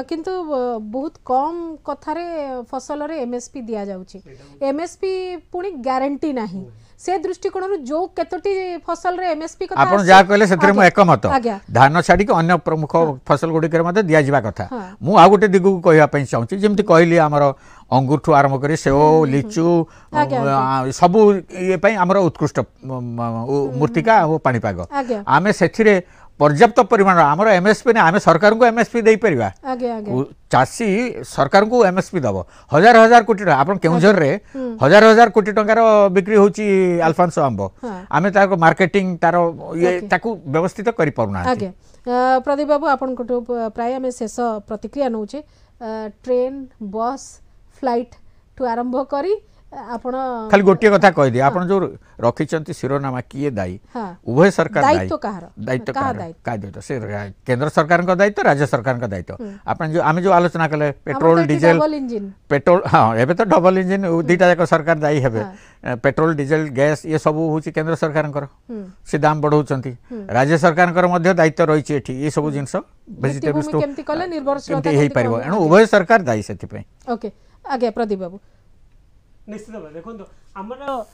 किंतु बहुत कम कथारे फसल रे एमएसपी दिया जाउची एमएसपी पुनी गारंटी नाही से दृष्टिकोण जो केतोटी फसल रे एमएसपी कथा आपण जा कहले सेतरे म एकमत धान छाडी के अन्य प्रमुख फसल गुडी के मते दिया जिबा कथा मु आ गुटे दिगु कहया पई चाहूची जेमति कहली हमर अंगूर ठू आरंभ करी सेओ लिचु सब ये पई हमर उत्कृष्ट मूर्तिका और पाणीपाग आमे सेथिरे पर्याप्त परिमाण आमर एमएसपी ने आमे सरकार को एमएसपी दे परिबा चाषी सरकार को एमएसपी दबो हजार हजार कोटी टका आपण केउझर रे हजार हजार कोटी टंकार बिक्री होची अल्फांसो आंबो आमे ताको मार्केटिंग तार ये ताको व्यवस्थित करि पाउना आगे प्रदीप बाबू आपण को प्राय आमे शेष प्रतिक्रिया नउचे ट्रेन बस फ्लाइट टू आरंभ करी आपण खाली गोटे कथा कह दिए आपण जो रखिचंती शिरोनामा किए दायी उभय सरकार दायित्व कहार दायित्व से केंद्र सरकार का दायित्व राज्य सरकार का दायित्व आपण जो आमे जो आलोचना कले पेट्रोल डीजल पेट्रोल हां एबे तो डबल इंजन दीटा जाक सरकार दायी हेबे पेट्रोल डीजल गैस ये सब होची केंद्र सरकार से दाम बढ़ाउचंती राज्य सरकार मध्ये दायित्व रही एठी ये सब जिंस वेजिटेबल्स तो केमती कले निर्भरशीलता हेई परिबो एनु उभय सरकार दायी सेति पे ओके आगे प्रदीप बाबू निश्चित भाव देखो आमर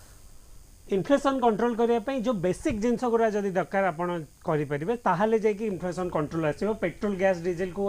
इनफ्लेशन कंट्रोल करने जो बेसिक जिनस गुरा जब दरकार आपरे ताहले जाकि इनफ्लेशन कंट्रोल आसो पेट्रोल गैस डीजेल को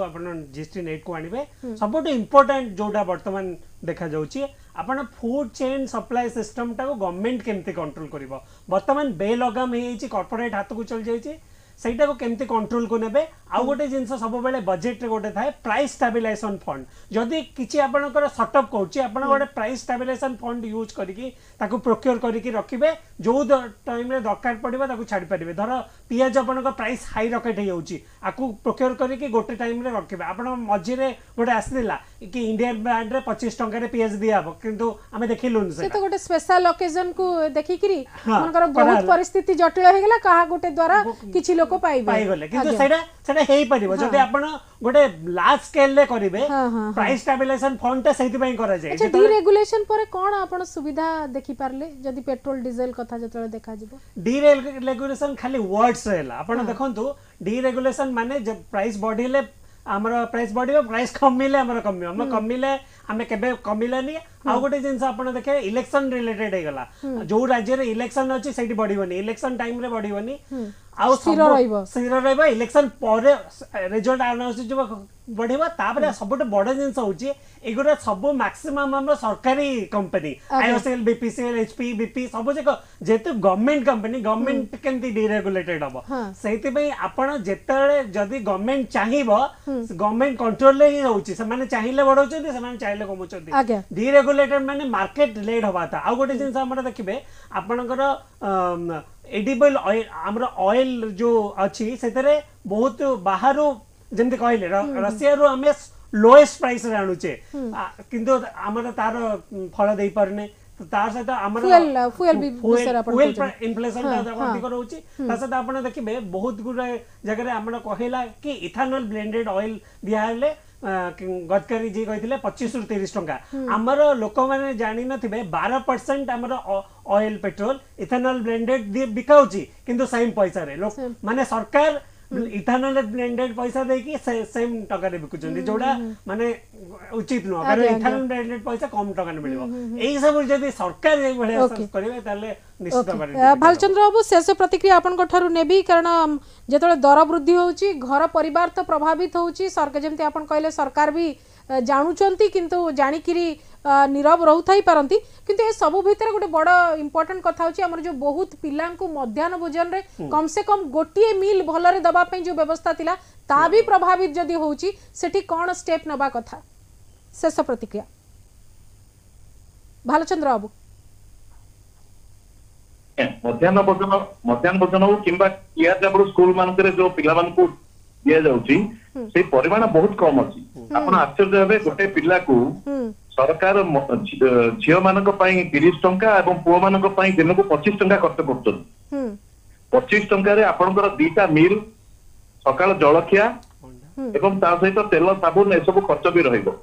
जीएसटी नेट को आने सब इम्पोर्टाट जोटा बर्तमान देखा जाउची आपण फूड चेन सप्लाई सिस्टम टा गवर्नमेंट केमती कंट्रोल करिवो बर्तमान बेलगाम हे कॉर्पोरेट हाथ को चल जाइए सहीटा को केमती कंट्रोल को नेबे आउ गोटे जिनस सब बेले बजेट रे गोटे थाए प्राइस स्टेबलाइजेशन फंड जदि किछि आपनकर सटअप करछि आपण गोटे प्राइस स्टेबलाइजेशन फंड यूज करिकि ताको प्रोक्योर करिकि रखिबे जो टाइम रे दरकार पड़िबो ताको छाडी परिबे धर पियाज आपनकर प्राइस हाई रकेट हे जाउछि आकु प्रोक्योर करिकि गोटे टाइम रे रखिबे आपण मझी रे गोटे आसिला कि इंडियन ब्रांड रे 25 टंका रे पियाज दियाबो किंतु हमें देखिलुन से तो गोटे स्पेशल ओकेजन को देखिकिरी मनकर बहुत परिस्थिति जटिल हे गेला कहा गोटे द्वारा किछि लोक पाई गले किंतु सेटा हेई परिबो जदि आपण गोटे लार्ज स्केल ले करिवे प्राइस स्टेबलाइजेशन फंड ता सेति पई करा जाय अच्छा डीरेगुलेशन पर कोन आपण सुविधा देखि पारले जदि पेट्रोल डीजल कथा जतले देखा जिवो डीरेगुलेशन खाली वर्ड्स रहला आपण देखंतु डीरेगुलेशन माने जब प्राइस बढ़िले हमर प्राइस बढ़िबो प्राइस कमिले हमर कमियो हम कमिले हमें केबे कमिलानी आ गोटे जिंस आपण देखे इलेक्शन रिलेटेड हे गला जो राज्य रे इलेक्शन अछि सेठी बढ़िबोनी इलेक्शन टाइम रे बढ़िबोनी आ स्थिर रहइबो इलेक्शन पर रिजल्ट अनाउंस जो बढ़िबा तापर सबट बड़ जिंस होची एगुरा सब मैक्सिमम हम सरकारी company IOCL BPCL HP BP सब जे जेतु गवर्नमेंट कंपनी गवर्नमेंट केमती डीरेगुलेटेड हबो सेति पई आपण जेतले जदी गवर्नमेंट चाहिबो गवर्नमेंट कंट्रोल ले ही होची से माने चाहिले बढ़ौचंती से माने चाहिले कमौचंती डीरेगुलेटेड माने मार्केट लेड हबा था आ गोटे जिंस हमर देखिबे आपनकर एडिबल ऑयल हमर ऑयल जो अछि सेतरे बहुत बाहर जमते कहले रशिया रो हमें लोएस्ट प्राइस रे आणुचे किंतु हमर तार फल देई परने तार सहित हमर फ्यूएल इन्फ्लेशन अधिक रहउची ता सहित आपण देखिबे बहुत गुरा जगह रे हमर कहला कि इथेनॉल ब्लेंडेड ऑयल दिया हेले गडकरी जी कहते 25 ରୁ 30 टंका आमर लोक मैंने जानी नथिबे 12% आमर ऑयल पेट्रोल इथेनॉल ब्लेंडेड बिकाउची किंतु सेम पैसा रे लोक माने सरकार इथेनॉल ब्लेंडेड पैसा देकी सेम टका रे बिकुचंदी जोडा माने उचित न कारण इथेनॉल ब्लेंडेड पैसा कम टका ने मिलिबो एई सब जदी सरकार ए भले करिवे ताले निश्चित भाବରେ भालचंद्र बाबू शेष प्रतिक्रिया आपन ठारू नेबी कारण जेतले दर वृद्धि होउची घर परिवार तो प्रभावित होउची सरकार जेमति आपन कहले सरकार भी जानुचंती किंतु जानिकिरी नीरव रहउथाई पारंती किंतु ए सब भितर गोटे बड़ इंपोर्टेंट कथा होची हमर जो बहुत पिलां को मध्याह्न भोजन रे कम से कम गोटिए मील भलरे दबा पई जो व्यवस्था थिला ता भी प्रभावित जदी होउची सेठी कोन स्टेप नबा कथा शेष प्रतिक्रिया भालचंद्र बाबू मध्याह्न भोजन हो किंबा स्कूल मानकरे जो पिला मानकू दिया जाउची से परिमाण बहुत कम अछि आपण आश्चर्य हेबे गोटे पिला को सरकार झियो मानक पई 30 टंका एवं पुओ मानक पई दिन को 25 टंका खर्च करछन 25 टंका रे आपनकर दीटा मील सकाळ जळखिया एवं ता सहित तेल साबुन ए सब खर्च भी रहइबो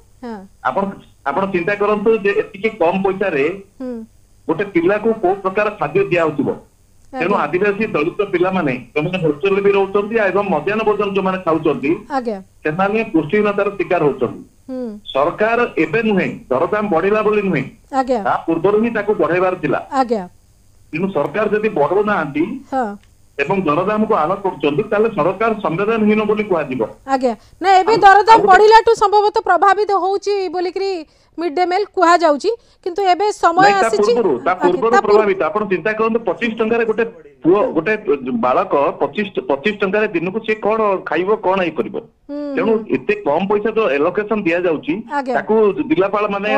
आपण चिंता करंतु जे एतिके कम पैसा रे गोटे पिला को को प्रकार खाद्य दिया होतिबो तेणु आदिवासी दलित पिला माने होस्टेल भी रहउचंती एवं मध्याह्न भोजन जो माने खाउचंती सेमाने पुष्टिहीनतार शिकार होउचंती सरकार एबे नुहे दरदाम बढ़िला बोली नुहे ता पूर्वरु ही ताको बढ़ाइबार थिला तेणु सरकार जदि बढ़ो नांती एवं दरदाम को आलोक करचंती ताले सरकार संवेदनहीन बोली कुआ दिबो ना एबे दरदाम बढ़िलाटू संभवतः प्रभावित होउची बोलिकरी मिड डे मील कुहा जाउची किंतु एबे समय आसीची ता पूर्वरु प्रभावित आपण चिंता करन 25 टंका रे गोटे बालक 25 टंका रे दिन को से कोन खाइबो कोन आई करबो तेणु एते कम पैसा जो एलोकेशन दिया जाउची ताकू जिल्लापाल माने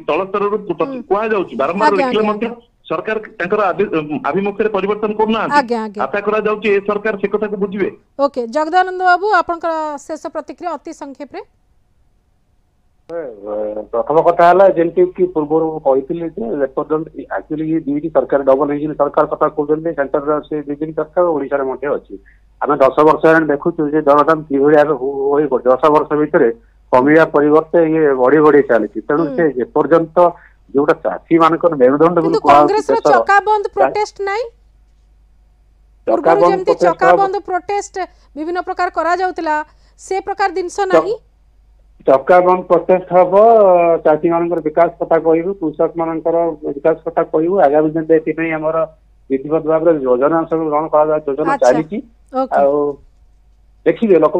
तळ स्तर रु कुआ जाउची बारंबार देखले मध्य सरकार तांकर अभिमुख रे परिवर्तन करना आशा करा जाउची ए सरकार से कथा को बुझिबे ओके जगदानंद बाबू आपनका शेष प्रतिक्रिया अति संक्षेप रे प्रथम कथा है जमी कि पूर्व कही एक्चुअली ये दुईटी सरकार डबल इंजिन सरकार कथा कहते सेंटर से दुईटी सरकार ओडिशा रे अच्छी आम 10 वर्ष हेल्ला देखुँ दरदाम कि 10 वर्ष भितर कमिया परिवर्ते ये बढ़ी बढ़ी चली तेणु से एपर्यंत जोटा चाषी मानक मेरुदंड कांग्रेस चकाबंद प्रोटेस्ट नहीं चकाबंद प्रोटेस्ट विभिन्न प्रकार करा जाउतला से प्रकार दिनस नहीं चकाबंद प्रोटेस्ट हम चाषी मान विकास कथा कहूँ कृषक मान विकास कथा कहूँ आगामी दिन में आम विधिवत भाव योजना सब ग्रहण कर योजना चली देखिए लोक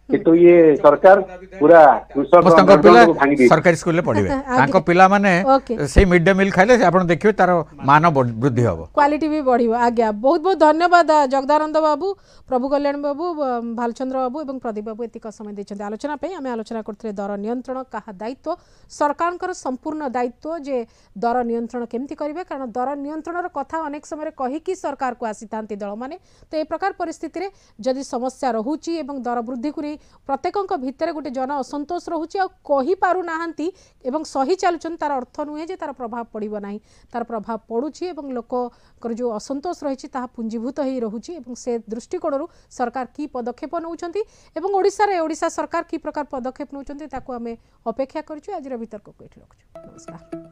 किंतु ये सरकार पूरा सरकारी स्कूल में पढ़िबे तांको पिला माने से मिड डे मील खाइले आपण देखियो तार मान वृद्धि होबो क्वालिटी भी बढ़िबो आज्ञा बहुत बहुत धन्यवाद जगदानंद बाबू प्रभु कल्याण बाबू भालचंद्र बाबू एवं प्रदीप बाबू एतिक समय दैछन्ते आलोचना पे आमे आलोचना करथले दर नियंत्रण कहा दायित्व सरकारकर संपूर्ण दायित्व जे दर नियंत्रण केमती करिवे कारण दर नियंत्रणर कथा अनेक समय कहि कि सरकार को आसीतांती दल माने तो ए प्रकार परिस्थिति रे जदि समस्या रहूची एवं दर वृद्धि को प्रत्येक भितर गोटे जन असंतोष रोचे कही पारु नाहंती एवं सही चलुछन तार अर्थ नुहे जे तार प्रभाव पड़िबो नाही तार प्रभाव पड़ुछि एवं लोक जो असंतोष रही ताहा पुंजीभूत ही रहुछि एवं से दृष्टिकोण सरकार की पदक्षेप नौछंती एवं ओडिशा सरकार की प्रकार पदक्षेप नौछंती ताकू आमे अपेक्षा करछु आज वितर्क को एठी रखछु नमस्कार।